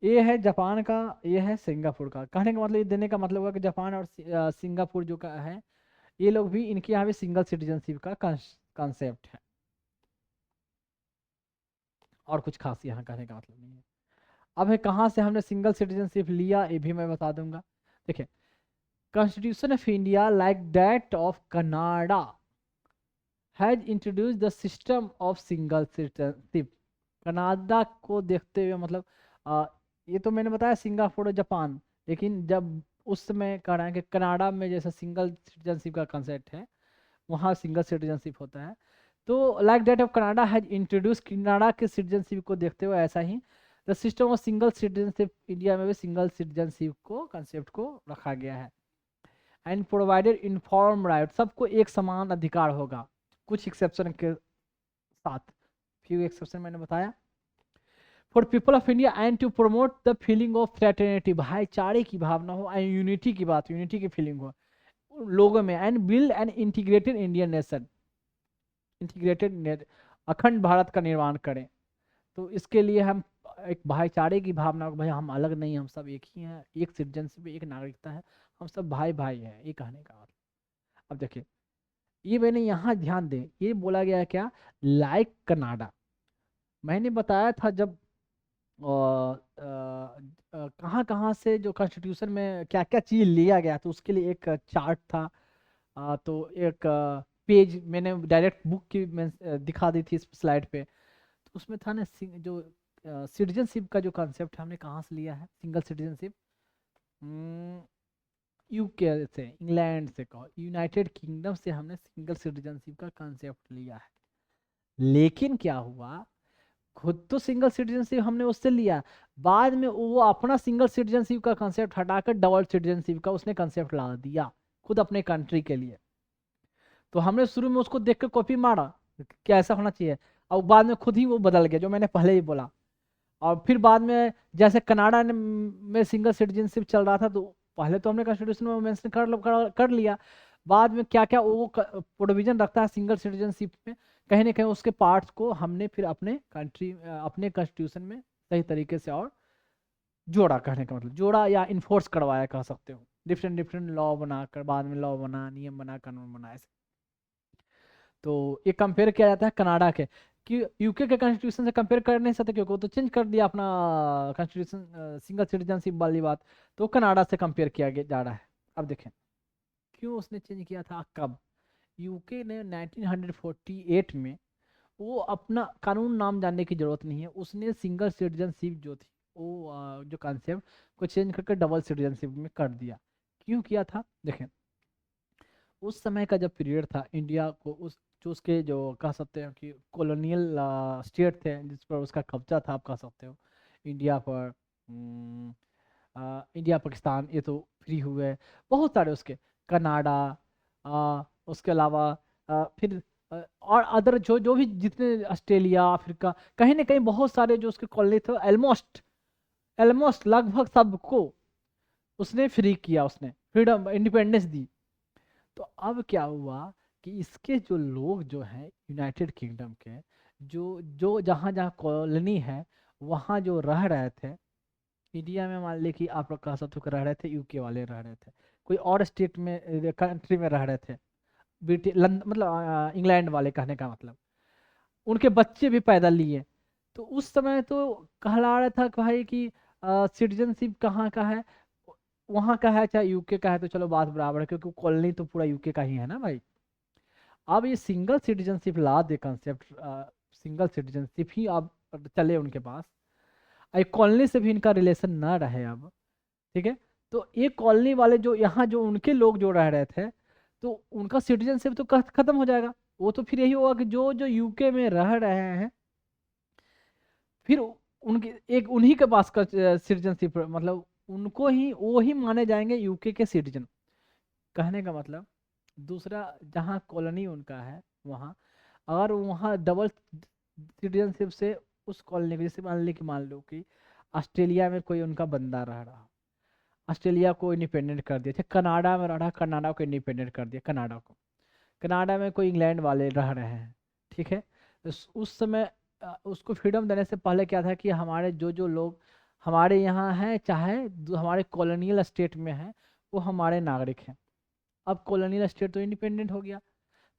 ये है जापान का, ये है सिंगापुर का। कहने का मतलब, ये देने का मतलब हुआ कि जापान और सिंगापुर जो का है, ये लोग भी, इनके यहाँ भी सिंगल सिटीजनशिप का कॉन्सेप्ट है, और कुछ खास यहाँ कहने का मतलब नहीं है। अब है कहाँ से हमने सिंगल सिटीजनशिप लिया, ये भी मैं बता दूंगा। देखिए, constitution of India like that of Canada has introduce the system of single citizenship. Canada को देखते हुए, मतलब ये तो मैंने बताया सिंगापुर और जापान, लेकिन जब उस समय कह रहे हैं कि कनाडा में जैसा सिंगल सिटीजनशिप का कंसेप्ट है, वहाँ सिंगल सिटीजनशिप होता है। तो like that of Canada has introduce, Canada के सिटीजनशिप को देखते हुए ऐसा ही the system of single citizenship, India में भी सिंगल सिटीजनशिप को कंसेप्ट को रखा गया है। एंड प्रोवाइडेड इन्फॉर्म राइट, सबको एक समान अधिकार होगा, कुछ एक्सेप्शन के साथ, फ्यू एक्सेप्शन मैंने बताया। For people of India and to promote the feeling of fraternity, भाईचारे की भावना हो, एंड यूनिटी की बात, यूनिटी की फीलिंग हो लोगों में, and build an integrated Indian nation, integrated अखंड भारत का निर्माण करें। तो इसके लिए हम एक भाईचारे की भावना को, भाई हम अलग नहीं, हम सब एक ही हैं, एक सिटीजनशिप, एक नागरिकता है, हम सब भाई भाई हैं, ये कहने का मतलब। अब देखिए, ये मैंने यहाँ ध्यान दें, ये बोला गया है क्या, लाइक कनाडा। मैंने बताया था जब कहाँ कहाँ से जो कॉन्स्टिट्यूशन में क्या क्या चीज लिया गया, तो उसके लिए एक चार्ट था। तो एक पेज मैंने डायरेक्ट बुक की मैं दिखा दी थी इस स्लाइड पे। तो उसमें था ना जो सिटीजनशिप का जो कॉन्सेप्ट हमने कहाँ से लिया है, सिंगल सिटीजनशिप, यूके से, इंग्लैंड से, कहो यूनाइटेड किंगडम से हमने सिंगल सिटीजनशिप का कॉन्सेप्ट लिया है। लेकिन क्या हुआ, खुद तो सिंगल सिटीजनशिप हमने उससे लिया, बाद में वो अपना सिंगल सिटीजनशिप का कॉन्सेप्ट हटाकर डबल सिटीजनशिप का उसने कॉन्सेप्ट ला दिया खुद अपने कंट्री के लिए। तो हमने शुरू में उसको देख कर कॉपी मारा कि ऐसा होना चाहिए, और बाद में खुद ही वो बदल गया, जो मैंने पहले ही बोला। और फिर बाद में जैसे कनाडा में सिंगल सिटीजनशिप चल रहा था, तो पहले तो हमने कॉन्स्टिट्यूशन में मेंशन कर लिया, बाद में क्या क्या वो प्रोविजन रखता है सिंगल सिटीजनशिप में, कहीं ना कहीं उसके पार्ट्स को हमने फिर अपने कंट्री अपने कॉन्स्टिट्यूशन में सही तरीके से और जोड़ा, कहने का मतलब जोड़ा या इन्फोर्स करवाया कह सकते हो, डिफरेंट डिफरेंट लॉ बनाकर, बाद में लॉ बना, नियम बना, कानून बना, ऐसे। तो ये कंपेयर किया जाता है कनाडा के, कि यूके के कॉन्स्टिट्यूशन से कंपेयर कर नहीं सकते, क्योंकि वो तो चेंज कर दिया अपना कॉन्स्टिट्यूशन सिंगल सिटीजनशिप वाली बात। तो कनाडा से कंपेयर किया जा रहा है। अब देखें क्यों उसने चेंज किया था, कब। यूके ने 1948 में, वो अपना कानून नाम जानने की जरूरत नहीं है, उसने सिंगल सिटीजनशिप जो थी वो जो कॉन्सेप्ट को चेंज करके डबल सिटीजनशिप में कर दिया। क्यों किया था, देखें उस समय का जब पीरियड था, इंडिया को उस जो उसके जो कह सकते हैं कि कॉलोनियल स्टेट थे जिस पर उसका कब्जा था, आप कह सकते हो इंडिया पर, इंडिया पाकिस्तान ये तो फ्री हुए, बहुत सारे उसके, कनाडा, उसके अलावा फिर और अदर जो जो भी जितने, ऑस्ट्रेलिया, अफ्रीका, कहीं ना कहीं बहुत सारे जो उसके कॉलोनी थे, ऑलमोस्ट ऑलमोस्ट लगभग सबको उसने फ्री किया, उसने फ्रीडम इंडिपेंडेंस दी। तो अब क्या हुआ कि इसके जो लोग जो हैं यूनाइटेड किंगडम के, जो जो जहाँ जहाँ कॉलोनी है वहाँ जो रह रहे थे, इंडिया में मान ली कि आप लोग कह सकते हो कि रह रहे थे, यूके वाले रह रहे थे, कोई और स्टेट में कंट्री में रह रहे थे, मतलब इंग्लैंड वाले, कहने का मतलब उनके बच्चे भी पैदा लिए। तो उस समय तो कहला रहा था कि भाई कि सिटीजनशिप कहाँ का है, वहाँ का है चाहे यूके का है, तो चलो बात बराबर है, क्योंकि कॉलोनी तो पूरा यूके का ही है ना भाई। अब ये सिंगल सिटीजनशिप ला दे कंसेप्ट, सिंगल सिटीजनशिप ही अब चले उनके पास, एक कॉलोनी से भी इनका रिलेशन ना रहे अब, ठीक है। तो ये कॉलोनी वाले जो यहाँ जो उनके लोग जो रह रहे थे, तो उनका सिटीजनशिप तो खत्म हो जाएगा। वो तो फिर यही होगा कि जो जो यूके में रह रहे हैं, फिर उनके एक उन्हीं के पास का सिटीजनशिप, मतलब उनको ही, वो ही माने जाएंगे यूके के सिटीजन, कहने का मतलब। दूसरा जहाँ कॉलोनी उनका है वहाँ, अगर वहाँ डबल सिटीजनशिप से उस कॉलोनी को, जैसे मान लो कि ऑस्ट्रेलिया में कोई उनका बंदा रह रहा, ऑस्ट्रेलिया को इंडिपेंडेंट कर दिया, चाहे कनाडा में रह रहा, कनाडा को इंडिपेंडेंट कर दिया, कनाडा को, कनाडा में कोई इंग्लैंड वाले रह रहे हैं, ठीक है। तो उस समय उसको फ्रीडम देने से पहले क्या था कि हमारे जो जो लोग हमारे यहाँ हैं, चाहे हमारे कॉलोनियल स्टेट में हैं, वो हमारे नागरिक हैं। अब कॉलोनियल स्टेट तो इंडिपेंडेंट हो गया,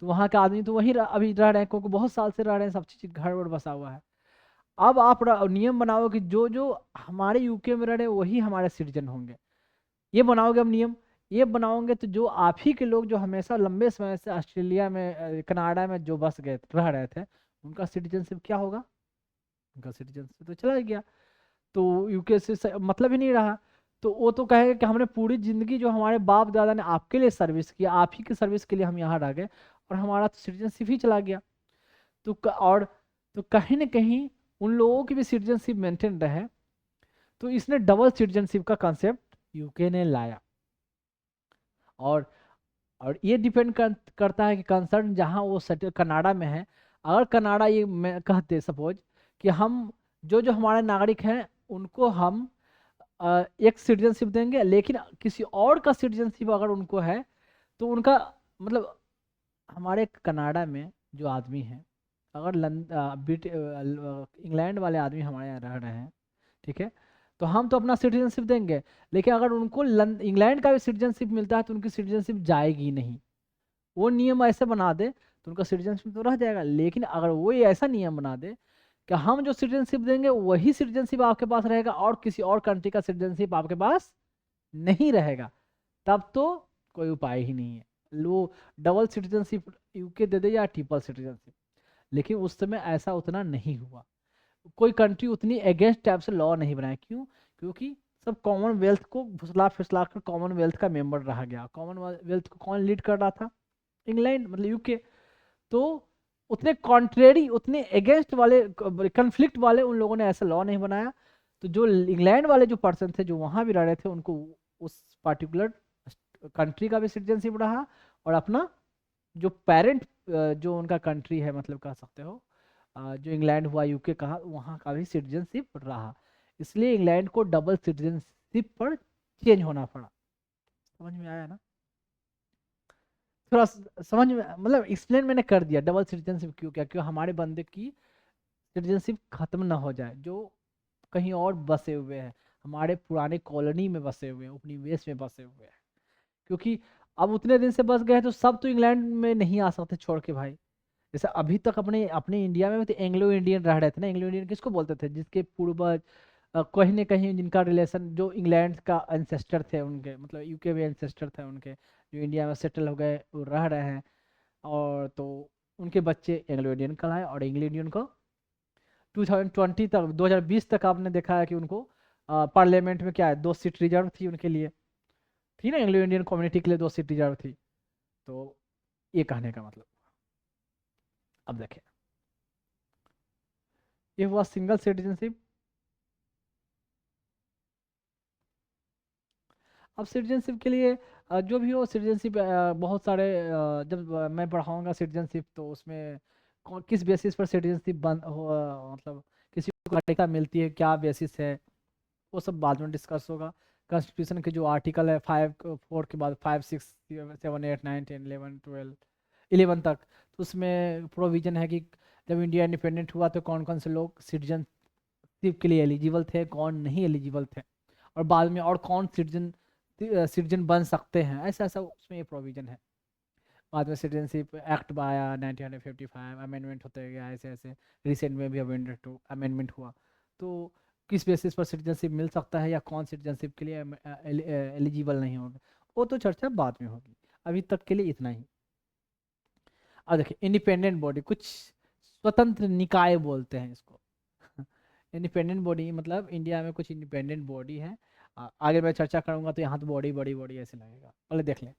तो वहाँ के आदमी तो वहीं अभी रह रहे हैं, क्योंकि बहुत साल से रह रहे हैं, सब चीज़ घर वर बसा हुआ है। अब आप नियम बनाओ कि जो जो हमारे यूके में रह रहे हैं वही हमारे सिटीजन होंगे, ये बनाओगे अब नियम। ये बनाओगे तो जो आप ही के लोग जो हमेशा लंबे समय से ऑस्ट्रेलिया में, कनाडा में जो बस गए रह रहे थे, उनका सिटीजनशिप क्या होगा, उनका सिटीजनशिप तो चला गया, तो यूके से मतलब ही नहीं रहा। तो वो तो कहेगा कि हमने पूरी जिंदगी जो हमारे बाप दादा ने आपके लिए सर्विस किया, आप ही की सर्विस के लिए हम यहाँ रह गए, और हमारा तो सिटीजनशिप ही चला गया। तो और तो कहीं ना कहीं उन लोगों की भी सिटीजनशिप मेंटेन रहे, तो इसने डबल सिटीजनशिप का कॉन्सेप्ट यूके ने लाया। और और ये डिपेंड करता है कि कंसर्न जहाँ वो सेटल कनाडा में है। अगर कनाडा ये मैं कहते सपोज कि हम जो जो हमारे नागरिक हैं उनको हम एक सिटीजनशिप देंगे, लेकिन किसी और का सिटीजनशिप अगर उनको है, तो उनका मतलब, हमारे कनाडा में जो आदमी हैं, अगर इंग्लैंड वाले आदमी हमारे यहाँ रह रहे हैं, ठीक है, तो हम तो अपना सिटीजनशिप देंगे, लेकिन अगर उनको इंग्लैंड का भी सिटीजनशिप मिलता है तो उनकी सिटीजनशिप जाएगी नहीं। वो नियम ऐसे बना दे तो उनका सिटीजनशिप तो रह जाएगा, लेकिन अगर वो ये ऐसा नियम बना दे कि हम जो सिटीजनशिप देंगे वही सिटीजनशिप आपके पास रहेगा और किसी और कंट्री का सिटीजनशिप आपके पास नहीं रहेगा, तब तो कोई उपाय ही नहीं है। वो डबल सिटीजनशिप यूके दे दे या ट्रिपल सिटीजनशिप, लेकिन उस समय ऐसा उतना नहीं हुआ। कोई कंट्री उतनी अगेंस्ट टाइप से लॉ नहीं बनाया, क्यों? क्योंकि सब कॉमनवेल्थ को फुसला फिसला कर कॉमनवेल्थ का मेंबर रहा गया। कॉमनवेल्थ को कौन लीड कर रहा था? इंग्लैंड, मतलब यूके। तो उतने कॉन्ट्रेरी, उतने अगेंस्ट वाले, कंफ्लिक्ट वाले उन लोगों ने ऐसा लॉ नहीं बनाया। तो जो इंग्लैंड वाले जो पर्सन थे जो वहां भी रह रहे थे, उनको उस पार्टिकुलर कंट्री का भी सिटीजनशिप रहा, और अपना जो पेरेंट, जो उनका कंट्री है, मतलब कह सकते हो जो इंग्लैंड हुआ, यूके कहा, वहाँ का भी सिटीजनशिप रहा। इसलिए इंग्लैंड को डबल सिटीजनशिप पर चेंज होना पड़ा। समझ में आया ना? थोड़ा समझ में, मतलब एक्सप्लेन मैंने कर दिया डबल सिटीजनशिप क्यों, क्या क्यों हमारे बंदे की सिटीजनशिप खत्म ना हो जाए, जो कहीं और बसे हुए हैं, हमारे पुराने कॉलोनी में बसे हुए हैं, उपनिवेश में बसे हुए हैं। क्योंकि अब उतने दिन से बस गए तो सब तो इंग्लैंड में नहीं आ सकते छोड़ के भाई। जैसे अभी तक अपने अपने इंडिया में तो एंग्लो इंडियन रह रहे थे ना। एंग्लो इंडियन किसको बोलते थे? जिसके पूर्वज कहीं न कहीं जिनका रिलेशन, जो इंग्लैंड का एंसेस्टर थे उनके, मतलब यूके में एंसेस्टर थे उनके, जो इंडिया में सेटल हो गए, वो रह रहे हैं। और तो उनके बच्चे एंग्लो इंडियन कहलाए, और एंग्लो इंडियन को 2020 तक, 2020 तक आपने देखा है कि उनको पार्लियामेंट में क्या है, 2 सीट रिजर्व थी उनके लिए। थी ना, एंग्लो इंडियन कम्युनिटी के लिए 2 सीट रिजर्व थी। तो ये कहने का मतलब, अब देखें, ये हुआ सिंगल सिटीजनशिप। अब सिटीजनशिप के लिए जो भी हो सिटीजनशिप, बहुत सारे, जब मैं पढ़ाऊंगा सिटीजनशिप तो उसमें किस बेसिस पर सिटीजनशिप बन हो, मतलब किसी को नागरिकता मिलती है, क्या बेसिस है, वो सब बाद में डिस्कस होगा। कॉन्स्टिट्यूशन के जो आर्टिकल है 5 4 के बाद 5 6 7 8 9 10 11 12 11 तक, तो उसमें प्रोविजन है कि जब इंडिया इंडिपेंडेंट हुआ तो कौन कौन से लोग सिटीजनशिप के लिए एलिजिबल थे, कौन नहीं एलिजिबल थे, और बाद में और कौन सिटीजन बन सकते हैं, ऐसा ऐसा उसमें ये प्रोविजन है। बाद में सिटीजनशिप एक्ट आया 1955, अमेंडमेंट होते गया, ऐसे ऐसे रिसेंट में भी अमेंडमेंट हुआ। तो किस बेसिस पर सिटीजनशिप मिल सकता है या कौन सिटीजनशिप के लिए एलिजिबल नहीं होगा, वो तो चर्चा बाद में होगी। अभी तक के लिए इतना ही। अब देखिए, इंडिपेंडेंट बॉडी, कुछ स्वतंत्र निकाय बोलते हैं इसको। इंडिपेंडेंट बॉडी मतलब इंडिया में कुछ इंडिपेंडेंट बॉडी है। आगे मैं चर्चा करूंगा तो यहाँ तो बॉडी बड़ी बॉडी ऐसे लगेगा, पहले देख लें।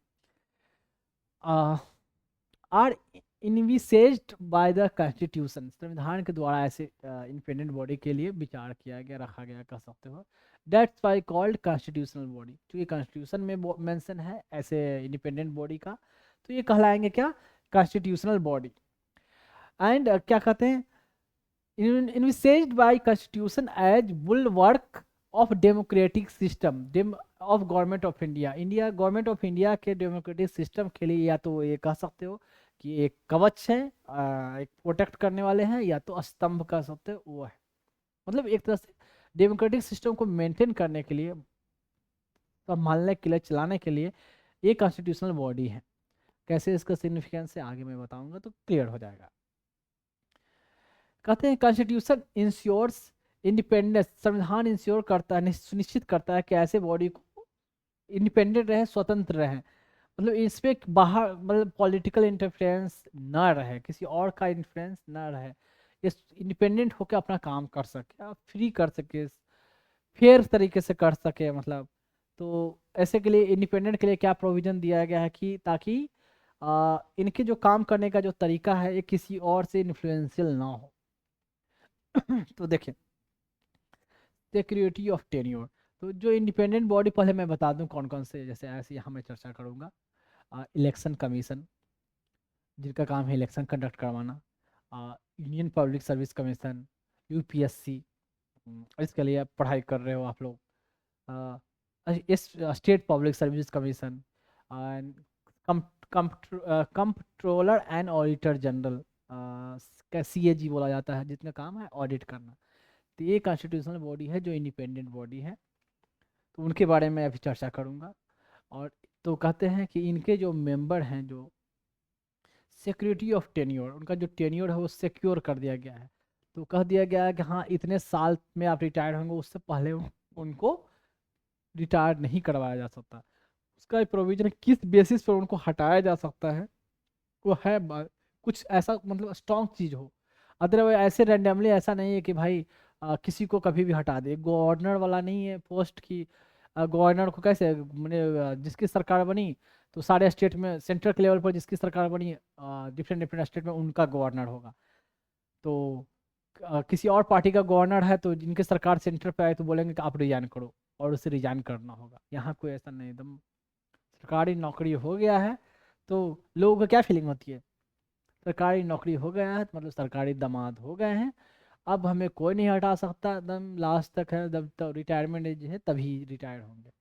आर इनविसेज्ड बाय द कॉन्स्टिट्यूशन, संविधान के द्वारा ऐसे इंडिपेंडेंट बॉडी के लिए विचार किया गया, रखा गया, कह सकते हो। That's why called constitutional body, क्योंकि कॉन्स्टिट्यूशन में मेंशन है ऐसे इंडिपेंडेंट बॉडी का, तो ये कहलाएंगे क्या? Constitutional body. एंड क्या कहते हैं? envisaged by constitution as bulwark of democratic system of government of India, India government of India के डेमोक्रेटिक सिस्टम के लिए, या तो ये कह सकते हो कि एक कवच है, एक प्रोटेक्ट करने वाले हैं, या तो स्तंभ कह सकते हो वो है। मतलब एक तरह से डेमोक्रेटिक सिस्टम को मेंटेन करने के लिए, संभालने के लिए, चलाने के लिए ये कॉन्स्टिट्यूशनल बॉडी है। कैसे इसका सिग्निफिकेंस है आगे मैं बताऊंगा तो क्लियर हो जाएगा। कहते हैं कॉन्स्टिट्यूशन इंश्योर्स इंडिपेंडेंस, संविधान इंश्योर करता है, सुनिश्चित करता है कि ऐसे बॉडी को इंडिपेंडेंट रहे, स्वतंत्र रहे, मतलब इसमें बाहर, मतलब पॉलिटिकल इंटरफेरेंस ना रहे, किसी और का इंफ्लुएंस ना रहे, ये इंडिपेंडेंट होकर अपना काम कर सके, फ्री कर सके, फेयर तरीके से कर सके, मतलब। तो ऐसे के लिए, इंडिपेंडेंट के लिए क्या प्रोविजन दिया गया है कि ताकि इनके जो काम करने का जो तरीका है ये किसी और से इन्फ्लुएंशियल ना हो। तो देखिए, सिक्योरिटी ऑफ टेन्योर, तो जो इंडिपेंडेंट बॉडी, पहले मैं बता दूं कौन कौन से, जैसे ऐसे यहाँ मैं चर्चा करूंगा। इलेक्शन कमीशन, जिनका काम है इलेक्शन कंडक्ट करवाना। Union public service commission, UPSC, इसके लिए आप पढ़ाई कर रहे हो आप लोग। इस state public service commission, comptroller and auditor general, CAG बोला जाता है, जिसका काम है ऑडिट करना। तो ये कॉन्स्टिट्यूशनल बॉडी है जो इंडिपेंडेंट बॉडी है, तो उनके बारे में अभी चर्चा करूँगा। और तो कहते हैं कि इनके जो मेंबर हैं, जो सिक्योरिटी ऑफ टेन्योर, उनका जो टेन्योर है वो सिक्योर कर दिया गया है। तो कह दिया गया है कि हाँ इतने साल में आप रिटायर होंगे, उससे पहले उनको रिटायर नहीं करवाया जा सकता। उसका प्रोविजन किस बेसिस पर उनको हटाया जा सकता है वो है कुछ ऐसा मतलब स्ट्रॉन्ग चीज़ हो। अदरवाइज ऐसे रैंडमली ऐसा नहीं है कि भाई किसी को कभी भी हटा दे। गवर्नर वाला नहीं है पोस्ट की, गवर्नर को कैसे मैंने जिसकी सरकार बनी तो सारे स्टेट में सेंट्रल के लेवल पर जिसकी सरकार बनी डिफरेंट डिफरेंट स्टेट में उनका गवर्नर होगा। तो किसी और पार्टी का गवर्नर है तो जिनकी सरकार सेंटर पे आए तो बोलेंगे कि आप रिजाइन करो, और उसे रिजाइन करना होगा। यहाँ कोई ऐसा नहीं, एकदम सरकारी नौकरी हो गया है तो लोगों को क्या फीलिंग होती है, सरकारी नौकरी हो गया है तो मतलब सरकारी दामाद हो गए हैं, अब हमें कोई नहीं हटा सकता, एकदम लास्ट तक है, जब तक रिटायरमेंट एज है तभी रिटायर होंगे।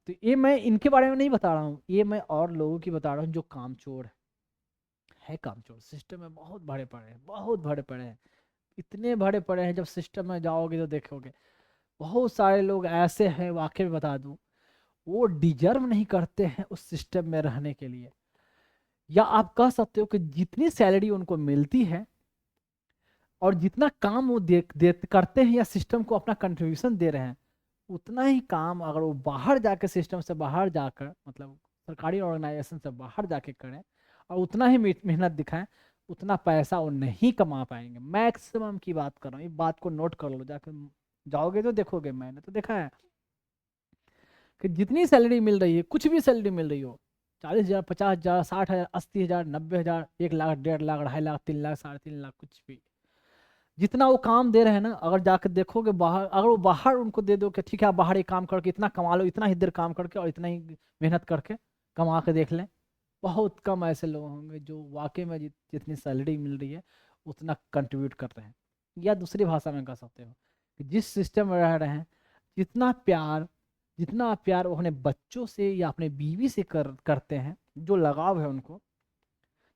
तो ये मैं इनके बारे में नहीं बता रहा हूँ, ये मैं और लोगों की बता रहा हूँ जो कामचोर है कामचोर सिस्टम में बहुत भरे पड़े हैं, बहुत भरे पड़े हैं, इतने भरे पड़े हैं। जब सिस्टम में जाओगे तो देखोगे बहुत सारे लोग ऐसे हैं, वाकई में बता दूं, वो डिजर्व नहीं करते हैं उस सिस्टम में रहने के लिए। या आप कह सकते हो कि जितनी सैलरी उनको मिलती है और जितना काम वो करते हैं या सिस्टम को अपना कंट्रीब्यूशन दे रहे हैं, उतना ही काम अगर वो बाहर जाकर सिस्टम से बाहर जाकर मतलब सरकारी ऑर्गेनाइजेशन से बाहर जाके करें और उतना ही मेहनत दिखाएं, उतना पैसा वो नहीं कमा पाएंगे। मैक्सिमम की बात कर रहा हूँ, ये बात को नोट कर लो, जाकर जाओगे तो देखोगे, मैंने तो देखा है कि जितनी सैलरी मिल रही है, कुछ भी सैलरी मिल रही हो, 40,000, 50,000, 60,000, 80,000, 90,000, 1 लाख, 1.5 लाख, 2.5 लाख, 3 लाख, 3.5 लाख, कुछ भी, जितना वो काम दे रहे हैं ना, अगर जाकर देखोगे बाहर, अगर वो बाहर उनको दे दो कि ठीक है आप बाहर ही काम करके इतना कमा लो, इतना ही देर काम करके और इतना ही मेहनत करके कमा के देख लें, बहुत कम ऐसे लोग होंगे जो वाकई में जितनी सैलरी मिल रही है उतना कंट्रीब्यूट कर रहे हैं। या दूसरी भाषा में कह सकते हो कि जिस सिस्टम में रह रहे हैं, जितना प्यार जितना प्यार वो अपने बच्चों से या अपने बीवी से करते हैं, जो लगाव है उनको,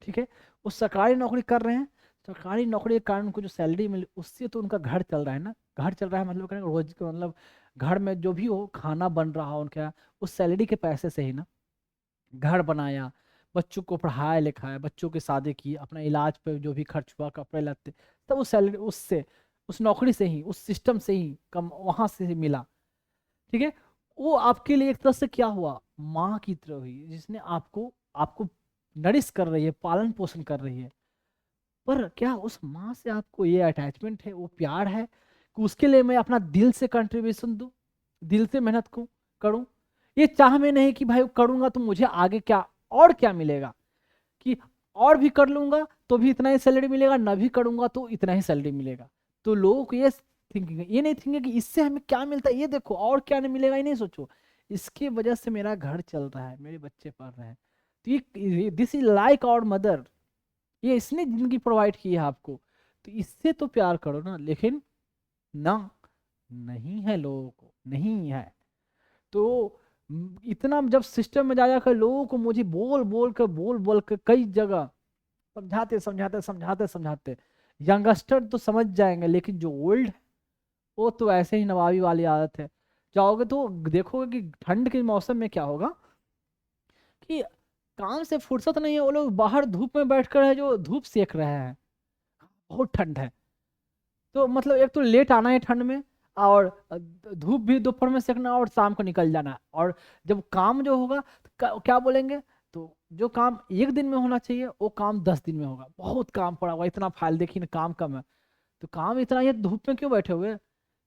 ठीक है, वो सरकारी नौकरी कर रहे हैं, सरकारी नौकरी के कारण उनको जो सैलरी मिली उससे तो उनका घर चल रहा है ना। घर चल रहा है मतलब करें रोज मतलब घर में जो भी हो खाना बन रहा हो उनका उस सैलरी के पैसे से ही ना। घर बनाया, बच्चों को पढ़ाया लिखाया, बच्चों की शादी की, अपना इलाज पे जो भी खर्च हुआ, कपड़े लत्ते, सब उस सैलरी उससे, उस नौकरी से ही, उस सिस्टम से ही कम वहां से ही मिला। ठीक है, वो आपके लिए एक तरह से क्या हुआ, माँ की तरह हुई, जिसने आपको आपको नरिश कर रही है, पालन पोषण कर रही है। पर क्या उस माँ से आपको ये अटैचमेंट है, वो प्यार है कि उसके लिए मैं अपना दिल से कंट्रीब्यूशन दूं, दिल से मेहनत को करूं, ये चाह में नहीं कि भाई करूंगा तो मुझे आगे क्या और क्या मिलेगा, कि और भी कर लूंगा तो भी इतना ही सैलरी मिलेगा, ना भी करूंगा तो इतना ही सैलरी मिलेगा। तो लोगों को ये थिंकिंग है, ये नहीं थिंकिंग कि इससे हमें क्या मिलता है, ये देखो और क्या नहीं मिलेगा, ये नहीं सोचो इसकी वजह से मेरा घर चल रहा है, मेरे बच्चे पढ़ रहे हैं, तो ये this is like our mother, ये इसने जिंदगी प्रोवाइड की है आपको, तो इससे तो प्यार करो ना। लेकिन ना, नहीं है, लोगों को नहीं है। तो इतना जब सिस्टम में जा जाकर लोगों को मुझे बोल बोल कर कई जगह समझाते समझाते समझाते समझाते, यंगस्टर तो समझ जाएंगे लेकिन जो ओल्ड है वो तो ऐसे ही नवाबी वाली आदत है। जाओगे तो देखोगे कि ठंड के मौसम में क्या होगा कि काम से फुर्सत नहीं है, वो लोग बाहर धूप में बैठकर है जो धूप सेक रहे हैं, बहुत ठंड है। तो मतलब एक तो लेट आना है ठंड में, और धूप भी दोपहर में सेकना और शाम को निकल जाना, और जब काम जो होगा तो क्या बोलेंगे, तो जो काम एक दिन में होना चाहिए वो काम 10 दिन में होगा, बहुत काम पड़ा हुआ, इतना फाइल देखिए ना, काम कम है। तो काम इतना ही है तो धूप में क्यों बैठे हुए,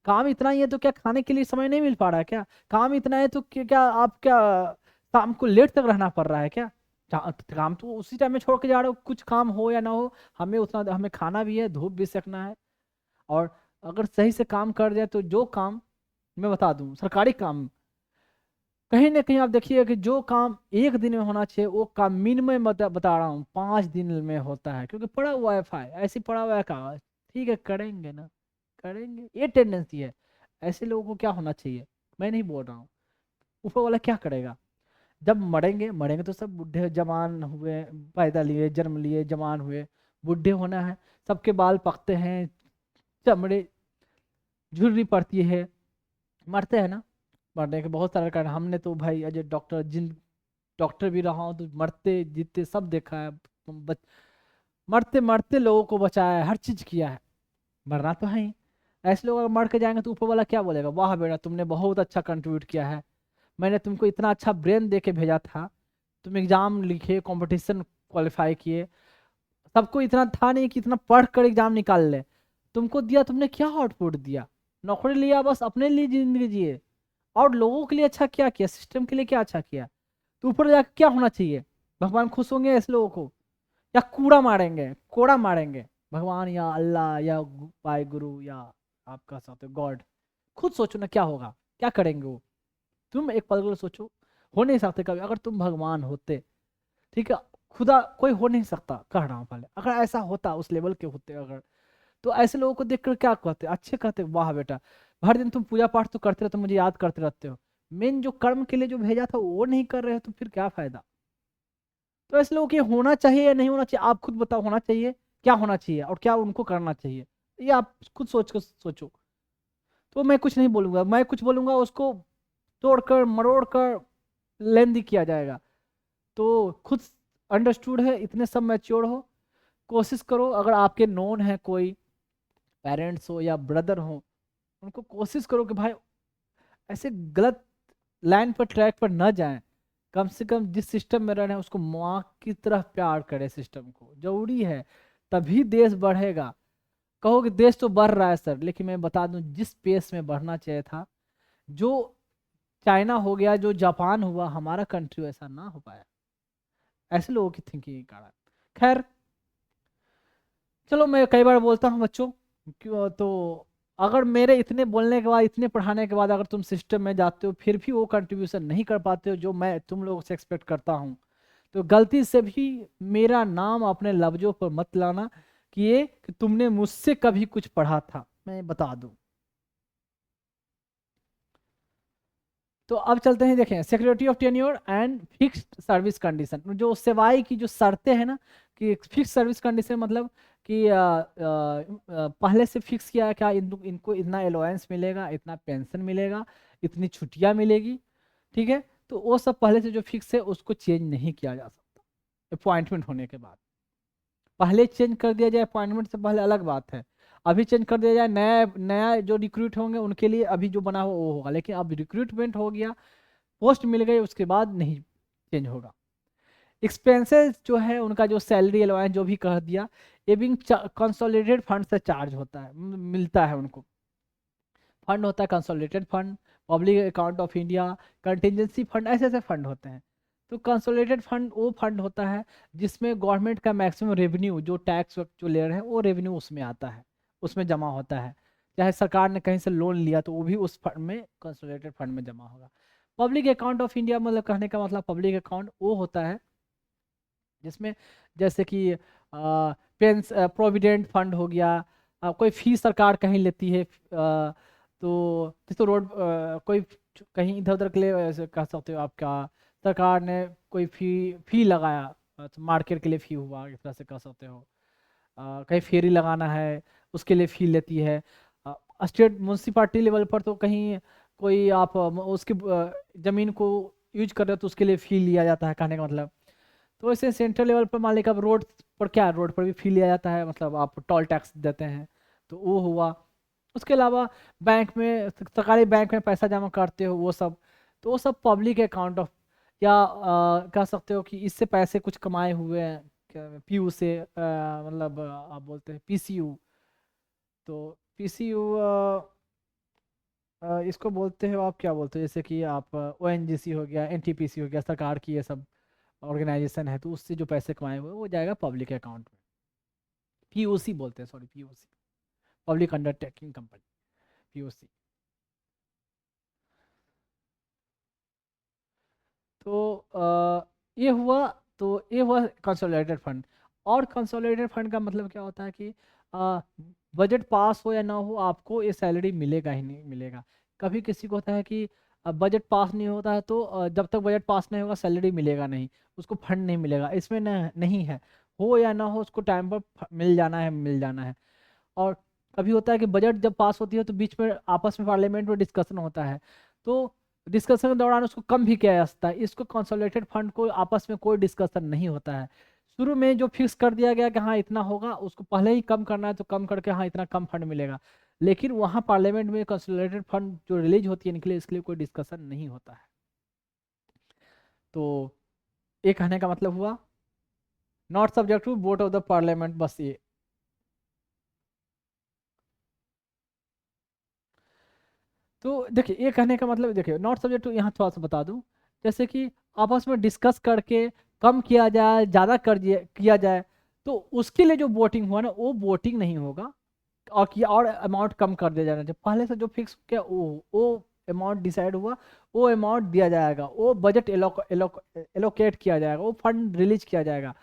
काम इतना ही है तो क्या खाने के लिए समय नहीं मिल पा रहा है क्या, काम इतना है तो क्या आप क्या शाम को लेट तक रहना पड़ रहा है क्या, काम तो उसी टाइम में छोड़ के जा रहे हो, कुछ काम हो या ना हो, हमें उतना हमें खाना भी है, धूप भी सेकना है। और अगर सही से काम कर जाए तो जो काम, मैं बता दूं सरकारी काम, कहीं ना कहीं आप देखिए कि जो काम एक दिन में होना चाहिए वो काम मिनिमम बता रहा हूँ 5 दिन में होता है, क्योंकि पड़ा हुआ है फाइल, ऐसे पड़ा हुआ है कागज, ठीक है करेंगे ना, करेंगे, ये टेंडेंसी है। ऐसे लोगों को क्या होना चाहिए, मैं नहीं बोल रहा हूँ, ऊपर वाला क्या करेगा, जब मरेंगे मरेंगे तो सब बुढ़े जवान हुए, पैदा लिए, जन्म लिए, जवान हुए, बुढ़े होना है, सबके बाल पकते हैं, चमड़े झुर्री पड़ती है, मरते हैं ना। मरने के बहुत सारे कारण, हमने तो भाई अजय डॉक्टर, जिन डॉक्टर भी रहा हूँ तो मरते जीते सब देखा है। मरते मरते लोगों को बचाया है, हर चीज किया है, मरना तो है ही। ऐसे लोग अगर मर के जाएंगे तो ऊपर वाला क्या बोलेगा, वाह बेटा तुमने बहुत अच्छा कंट्रीब्यूट किया है, मैंने तुमको इतना अच्छा ब्रेन दे के भेजा था, तुम एग्जाम लिखे, कंपटीशन क्वालिफाई किए, सबको इतना था नहीं कि इतना पढ़ कर एग्जाम निकाल ले, तुमको दिया, तुमने क्या आउटपुट दिया, नौकरी लिया, बस अपने लिए जिंदगी जिए, और लोगों के लिए अच्छा क्या किया, सिस्टम के लिए क्या अच्छा किया। तो ऊपर जाकर क्या होना चाहिए, भगवान खुश होंगे ऐसे लोगों को, या कूड़ा मारेंगे, कोड़ा मारेंगे, भगवान या अल्लाह या भाई गुरु या आप कह सकते हो गॉड। खुद सोचो ना क्या होगा, क्या करेंगे वो, तुम एक पल के लिए सोचो। हो नहीं सकते कभी, अगर तुम भगवान होते, ठीक है, खुदा कोई हो नहीं सकता, कह रहा हूँ पहले, अगर ऐसा होता उस लेवल के होते अगर, तो ऐसे लोगों को देखकर क्या कहते, अच्छे कहते, वाह बेटा हर दिन तुम पूजा पाठ तो करते रहते हो, मुझे याद करते रहते हो, मेन जो कर्म के लिए जो भेजा था वो नहीं कर रहे हो तो फिर क्या फायदा। तो ऐसे लोगों के होना चाहिए या नहीं होना चाहिए, आप खुद बताओ, होना चाहिए, क्या होना चाहिए और क्या उनको करना चाहिए, ये आप खुद सोच कर सोचो। तो मैं कुछ नहीं बोलूंगा, मैं कुछ बोलूंगा उसको तोड़कर मरोड़ कर लेंदी किया जाएगा। तो खुद अंडरस्टूड है, इतने सब मैच्योर हो, कोशिश करो, अगर आपके नोन है कोई, पेरेंट्स हो या ब्रदर हो, उनको कोशिश करो कि भाई ऐसे गलत लाइन पर, ट्रैक पर न जाएं, कम से कम जिस सिस्टम में रह रहे हैं उसको माँ की तरह प्यार करें, सिस्टम को जरूरी है, तभी देश बढ़ेगा। कहो कि देश तो बढ़ रहा है सर, लेकिन मैं बता दूं जिस पेस में बढ़ना चाहिए था, जो चाइना हो गया, जो जापान हुआ, हमारा कंट्री ऐसा ना हो पाया, ऐसे लोगों की थिंकिंग के कारण। खैर चलो, मैं कई बार बोलता हूँ बच्चों, क्यों तो अगर मेरे इतने बोलने के बाद, इतने पढ़ाने के बाद, अगर तुम सिस्टम में जाते हो फिर भी वो कंट्रीब्यूशन नहीं कर पाते हो जो मैं तुम लोगों से एक्सपेक्ट करता हूँ, तो गलती से भी मेरा नाम अपने लफ्जों पर मत लाना कि ये कि तुमने मुझसे कभी कुछ पढ़ा था, मैं बता दूं। तो अब चलते हैं, देखें security of tenure and fixed service condition, जो सेवाई की जो शर्तें हैं ना, कि फिक्स सर्विस कंडीशन मतलब कि पहले से फिक्स किया है क्या, इनको इतना अलाउंस मिलेगा, इतना पेंशन मिलेगा, इतनी छुट्टियां मिलेगी, ठीक है, तो वो सब पहले से जो फिक्स है उसको चेंज नहीं किया जा सकता अपॉइंटमेंट होने के बाद। पहले चेंज कर दिया जाए अपॉइंटमेंट से पहले अलग बात है, अभी चेंज कर दिया जाए, नया नया जो रिक्रूट होंगे उनके लिए अभी जो बना हुआ वो होगा, लेकिन अब रिक्रूटमेंट हो गया, पोस्ट मिल गई, उसके बाद नहीं चेंज होगा। एक्सपेंसेस जो है उनका, जो सैलरी अलाउंस जो भी कह दिया, ये भी कंसोलिडेटेड फंड से चार्ज होता है, मिलता है उनको। फंड होता है consolidated fund, public account of India, contingency fund, ऐसे ऐसे फंड होते हैं। तो कंसोलिडेटेड फंड वो फंड होता है जिसमें गवर्नमेंट का मैक्सिमम रेवेन्यू, जो टैक्स जो ले रहे हैं वो रेवेन्यू उसमें आता है, उसमें जमा होता है। चाहे सरकार ने कहीं से लोन लिया तो वो भी उस फंड में, कंसोलिडेटेड फंड में जमा होगा। पब्लिक अकाउंट ऑफ इंडिया मतलब, कहने का मतलब पब्लिक अकाउंट वो होता है जिसमें जैसे कि पेंस प्रोविडेंट फंड हो गया, कोई फीस सरकार कहीं लेती है, तो जैसे रोड कोई कहीं इधर उधर के लिए, ऐसे कह सकते हो आपका, सरकार ने कोई फी लगाया, तो मार्केट के लिए फी हुआ, इस तरह से कह सकते हो। कहीं फेरी लगाना है उसके लिए फी लेती है। स्टेट म्यूनसिपाल्टी लेवल पर तो कहीं कोई आप उसकी ज़मीन को यूज कर रहे हो तो उसके लिए फी लिया जाता है, कहने का मतलब। तो वैसे सेंट्रल लेवल पर मान लीजिए अब रोड पर, क्या रोड पर भी फी लिया जाता है, मतलब आप टोल टैक्स देते हैं, तो वो हुआ। उसके अलावा बैंक में, सरकारी बैंक में पैसा जमा करते हो वो सब, तो वो सब पब्लिक अकाउंट ऑफ, या कह सकते हो कि इससे पैसे कुछ कमाए हुए हैं, पीयू से, मतलब आप बोलते हैं पीसीयू, तो पीसीयू इसको बोलते हो आप, क्या बोलते हो, जैसे कि आप ओएनजीसी हो गया, एनटीपीसी हो गया, सरकार की ये सब ऑर्गेनाइजेशन है, तो उससे जो पैसे कमाए हुए वो जाएगा पब्लिक अकाउंट में, पीओसी बोलते हैं, sorry POC, public undertaking company, POC. तो ये हुआ, तो ये हुआ कंसोलिडेटेड फंड। और कंसोलिडेटेड फंड का मतलब क्या होता है कि बजट पास हो या ना हो, आपको ये सैलरी मिलेगा ही नहीं मिलेगा। कभी किसी को होता है कि बजट पास नहीं होता है तो जब तक बजट पास नहीं होगा सैलरी मिलेगा नहीं, उसको फंड नहीं मिलेगा, इसमें नहीं है, हो या ना हो उसको टाइम पर मिल जाना है, मिल जाना है। और कभी होता है कि बजट जब पास होती है तो बीच में आपस में पार्लियामेंट में डिस्कशन होता है, तो डिस्कशन के दौरान उसको कम भी किया जा सकता है। इसको कंसोलिडेटेड फंड को आपस में कोई डिस्कशन नहीं होता है, शुरू में जो फिक्स कर दिया गया कि हाँ इतना होगा, उसको पहले ही कम करना है तो कम करके हाँ इतना कम फंड मिलेगा, लेकिन वहाँ पार्लियामेंट में कंसोलिडेटेड फंड जो रिलीज होती है इनके लिए, इसके लिए कोई डिस्कशन नहीं होता है। तो ये कहने का मतलब हुआ not subject to vote of the parliament, बस ये। तो देखिए ये कहने का मतलब, देखिए नॉट सब्जेक्ट टू, यहाँ थोड़ा सा बता दूं, जैसे कि आपस में डिस्कस करके कम किया जाए, ज़्यादा किया जाए, तो उसके लिए जो वोटिंग हुआ ना वो वोटिंग नहीं होगा, और किया और अमाउंट कम कर दिया जाना चाहिए। पहले से जो फिक्स किया वो अमाउंट डिसाइड हुआ, वो अमाउंट दिया जाएगा, वो बजट एलोकेट किया जाएगा, वो फंड रिलीज किया जाएगा,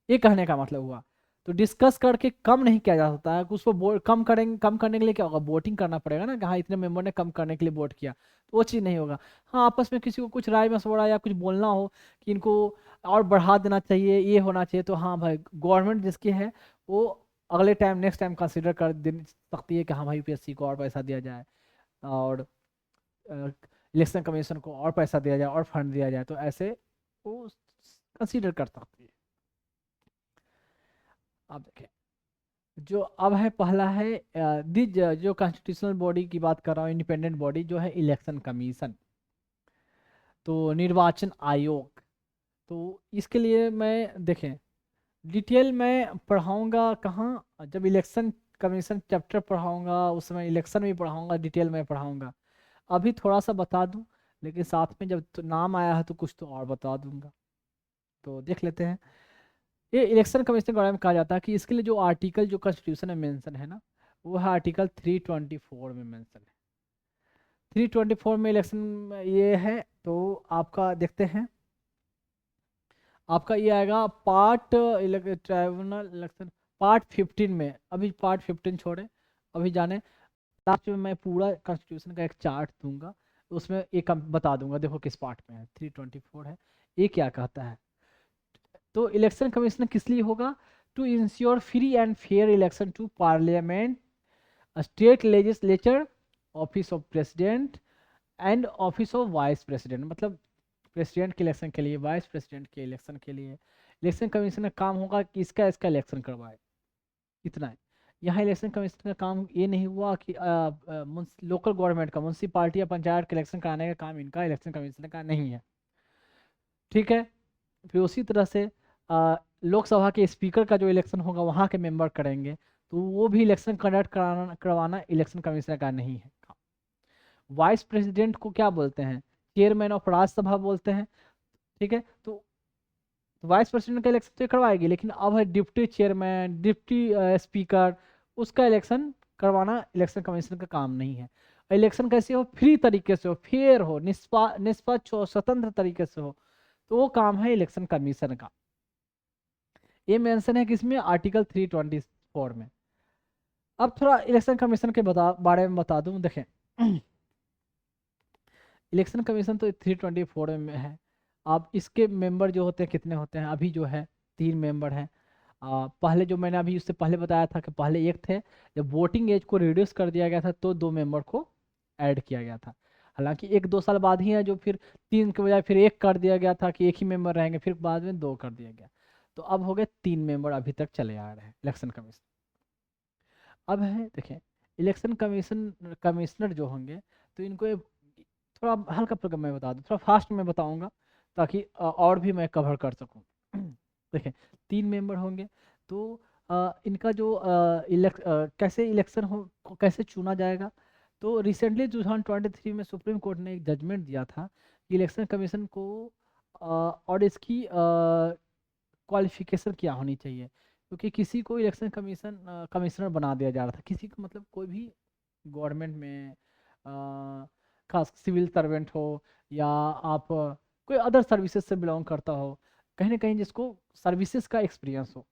ये कहने का मतलब हुआ। तो डिस्कस करके कम नहीं किया जा सकता है, उसको कम करेंगे, कम करने के लिए क्या होगा, वोटिंग करना पड़ेगा ना कि हाँ इतने मेंबर ने कम करने के लिए वोट किया, तो वो चीज़ नहीं होगा। हाँ आपस में किसी को कुछ राय मशवरा या कुछ बोलना हो कि इनको और बढ़ा देना चाहिए, ये होना चाहिए, तो हाँ भाई गवर्नमेंट जिसकी है वो अगले टाइम नेक्स्ट टाइम कंसिडर कर दे सकती है कि हाँ भाई यूपीएससी को और पैसा दिया जाए, और इलेक्शन कमीशन को और पैसा दिया जाए और फंड दिया जाए, तो ऐसे वो कंसिडर कर सकती है। आप देखें जो अब है, पहला है जो कॉन्स्टिट्यूशनल बॉडी की बात कर रहा हूँ, इंडिपेंडेंट बॉडी जो है इलेक्शन कमीशन, तो निर्वाचन आयोग। तो इसके लिए मैं देखें डिटेल में पढ़ाऊंगा कहाँ, जब इलेक्शन कमीशन चैप्टर पढ़ाऊंगा उस समय इलेक्शन भी पढ़ाऊंगा, डिटेल में पढ़ाऊंगा। अभी थोड़ा सा बता दूं, लेकिन साथ में जब तो नाम आया है तो कुछ तो और बता दूंगा। तो देख लेते हैं, ये इलेक्शन कमीशन के बारे में कहा जाता है कि इसके लिए जो आर्टिकल जो कॉन्स्टिट्यूशन में मेंशन है ना, वो है आर्टिकल 324 में मेंशन है। 324 में इलेक्शन ये है, तो आपका देखते हैं, आपका ये आएगा पार्ट ट्राइब्यूनल इलेक्शन पार्ट 15 में। अभी पार्ट 15 छोड़े, अभी जाने लास्ट में मैं पूरा कॉन्स्टिट्यूशन का एक चार्ट दूंगा, उसमें एक बता दूंगा देखो किस पार्ट में है 324 है, ये क्या कहता है। तो इलेक्शन कमीशन किस लिए होगा, to ensure free and fair election to parliament, state legislature, office of president and office of vice president, मतलब प्रेसिडेंट के इलेक्शन के लिए, वाइस प्रेसिडेंट के इलेक्शन के लिए इलेक्शन कमीशन का काम होगा कि इसका इसका इलेक्शन करवाए, इतना है। यहाँ इलेक्शन कमीशन का काम ये नहीं हुआ कि लोकल गवर्नमेंट का, म्यूनसिपालिटी या पंचायत का इलेक्शन कराने का काम इनका इलेक्शन कमीशन का नहीं है, ठीक है। फिर उसी तरह से लोकसभा के स्पीकर का जो इलेक्शन होगा वहाँ के मेंबर करेंगे, तो वो भी इलेक्शन कंडक्ट करवाना इलेक्शन कमीशन का नहीं है। वाइस प्रेसिडेंट को क्या बोलते हैं, चेयरमैन ऑफ राज्यसभा बोलते हैं, ठीक है। तो वाइस प्रेसिडेंट का इलेक्शन तो करवाएगी, लेकिन अब है डिप्टी चेयरमैन, डिप्टी स्पीकर, उसका इलेक्शन करवाना इलेक्शन कमीशन का काम नहीं है। इलेक्शन कैसे हो, फ्री तरीके से हो, फेयर हो, निष्पक्ष हो, स्वतंत्र तरीके से हो, तो वो काम है इलेक्शन कमीशन का। ये मेंशन है किसमें, आर्टिकल 324 में। अब थोड़ा इलेक्शन कमीशन के बारे में बता दूं, देखें इलेक्शन कमीशन तो 324 में है। अब इसके मेंबर जो होते हैं कितने होते हैं, अभी जो है 3 मेंबर हैं। पहले जो मैंने अभी उससे पहले बताया था कि पहले एक थे, जब वोटिंग एज को रिड्यूस कर दिया गया था तो 2 मेंबर को ऐड किया गया था। हालांकि 1-2 साल बाद ही है जो फिर 3 के बजाय फिर 1 कर दिया गया था कि एक ही मेंबर रहेंगे, फिर बाद में 2 कर दिया गया। तो अब हो गए 3 मेंबर अभी तक चले आ रहे हैं इलेक्शन कमीशन। अब है देखें इलेक्शन कमिश्नर जो होंगे, तो इनको थोड़ा हल्का फुल्का मैं बता दूं, थोड़ा फास्ट में बताऊंगा ताकि और भी मैं कवर कर सकूं। देखें 3 मेंबर होंगे, तो इनका जो कैसे इलेक्शन हो, कैसे चुना जाएगा। तो रिसेंटली 2023 में सुप्रीम कोर्ट ने एक जजमेंट दिया था कि इलेक्शन कमीशन को और इसकी क्वालिफिकेशन क्या होनी चाहिए, क्योंकि किसी को इलेक्शन कमिश्नर बना दिया जा रहा था, किसी को मतलब कोई भी गवर्नमेंट में खास सिविल सर्वेंट हो या आप कोई अदर सर्विसेज से बिलोंग करता हो, कहीं ना कहीं जिसको सर्विसेज का एक्सपीरियंस हो,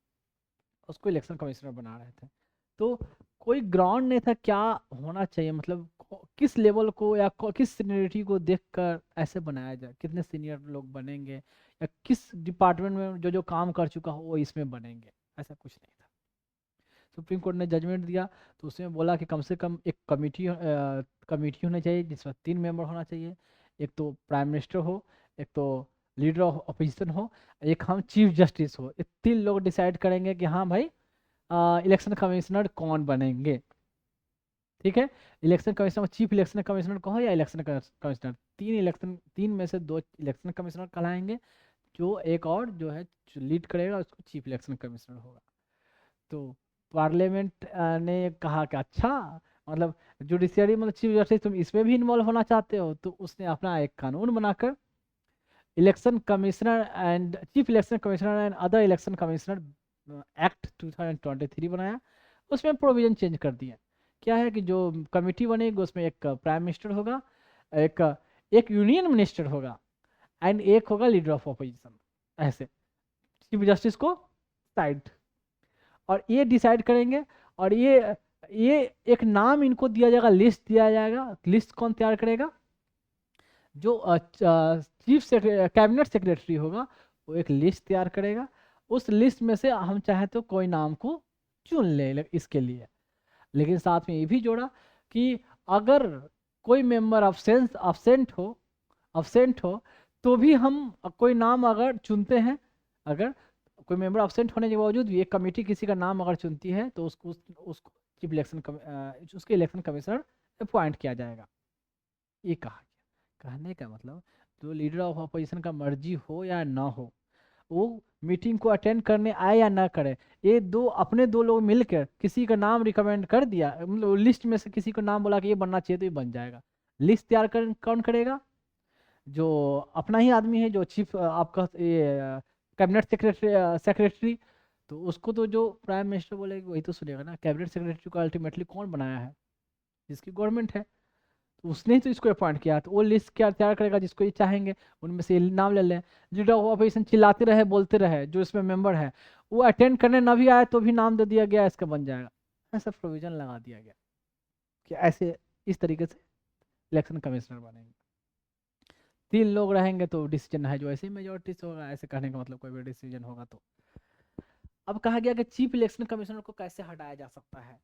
उसको इलेक्शन कमिश्नर बना रहे थे। तो कोई ग्राउंड नहीं था क्या होना चाहिए, मतलब किस लेवल को या किस सीनियरिटी को देखकर ऐसे बनाया जाए, कितने सीनियर लोग बनेंगे या किस डिपार्टमेंट में जो जो काम कर चुका हो वो इसमें बनेंगे, ऐसा कुछ नहीं था। सुप्रीम कोर्ट ने जजमेंट दिया तो उसमें बोला कि कम से कम एक कमेटी होनी चाहिए जिसमें 3 मेंबर होना चाहिए, एक तो प्राइम मिनिस्टर हो, एक तो लीडर ऑफ अपोजिशन हो, एक हम चीफ जस्टिस हो। ये 3 लोग डिसाइड करेंगे कि हाँ भाई इलेक्शन कमिश्नर कौन बनेंगे। ठीक है, election commissioner, chief election commissioner कहो या इलेक्शन कमिश्नर, 3 में से 2 इलेक्शन कमिश्नर कहलाएंगे, जो एक और जो है लीड करेगा उसको चीफ इलेक्शन कमिश्नर होगा। तो पार्लियामेंट ने कहा कि अच्छा, मतलब जुडिशियरी मतलब चीफ जस्टिस तुम इसमें भी इन्वॉल्व होना चाहते हो, तो उसने अपना एक कानून बनाकर election commissioner and chief election commissioner and other election commissioner act 2023 बनाया। उसमें प्रोविजन चेंज कर दिया। क्या है कि जो कमेटी बनेगी उसमें एक प्राइम मिनिस्टर होगा, एक एक यूनियन मिनिस्टर होगा एंड एक होगा लीडर ऑफ अपोजिशन। ऐसे चीफ जस्टिस को साइड, और ये डिसाइड करेंगे। और ये एक नाम इनको दिया जाएगा, लिस्ट दिया जाएगा। लिस्ट कौन तैयार करेगा? जो चीफ कैबिनेट सेक्रेटरी होगा वो एक लिस्ट तैयार करेगा। उस लिस्ट में से हम चाहे तो कोई नाम को चुन ले इसके लिए। लेकिन साथ में ये भी जोड़ा कि अगर कोई मेंबर अब्सेंट हो तो भी हम कोई नाम अगर चुनते हैं, अगर कोई मेंबर अब्सेंट होने के बावजूद भी एक कमेटी किसी का नाम अगर चुनती है तो उसको चीफ इलेक्शन उसके इलेक्शन कमिश्नर अपॉइंट किया जाएगा। ये कहा गया। कहने का मतलब जो लीडर ऑफ अपोजिशन का मर्जी हो या ना हो, वो मीटिंग को अटेंड करने आए या ना करे, ये अपने 2 लोग मिलकर किसी का नाम रिकमेंड कर दिया, मतलब लिस्ट में से किसी को नाम बोला कि ये बनना चाहिए तो ये बन जाएगा। लिस्ट तैयार कौन करेगा? जो अपना ही आदमी है, जो चीफ आपका ये कैबिनेट सेक्रेटरी। तो उसको तो जो प्राइम मिनिस्टर बोलेगा वही तो सुनेगा ना। कैबिनेट सेक्रेटरी को अल्टीमेटली कौन बनाया है? जिसकी गवर्नमेंट है, तो उसने ही तो इसको अपॉइंट किया। तो वो लिस्ट क्या तैयार करेगा जिसको ये चाहेंगे, उनमें से नाम ले लें। लीडर ऑफ अपोजिशन चिल्लाते रहे, बोलते रहे, जो इसमें मेंबर है वो अटेंड करने ना भी आए तो भी नाम दे दिया गया, इसका बन जाएगा। ऐसा प्रोविजन लगा दिया गया कि ऐसे इस तरीके से इलेक्शन कमिश्नर बनेंगे। 3 लोग रहेंगे तो डिसीजन है जो ऐसे ही मेजोरिटी से होगा। ऐसे कहने का मतलब कोई भी डिसीजन होगा तो। अब कहा गया कि चीफ इलेक्शन कमिश्नर को कैसे हटाया जा सकता है।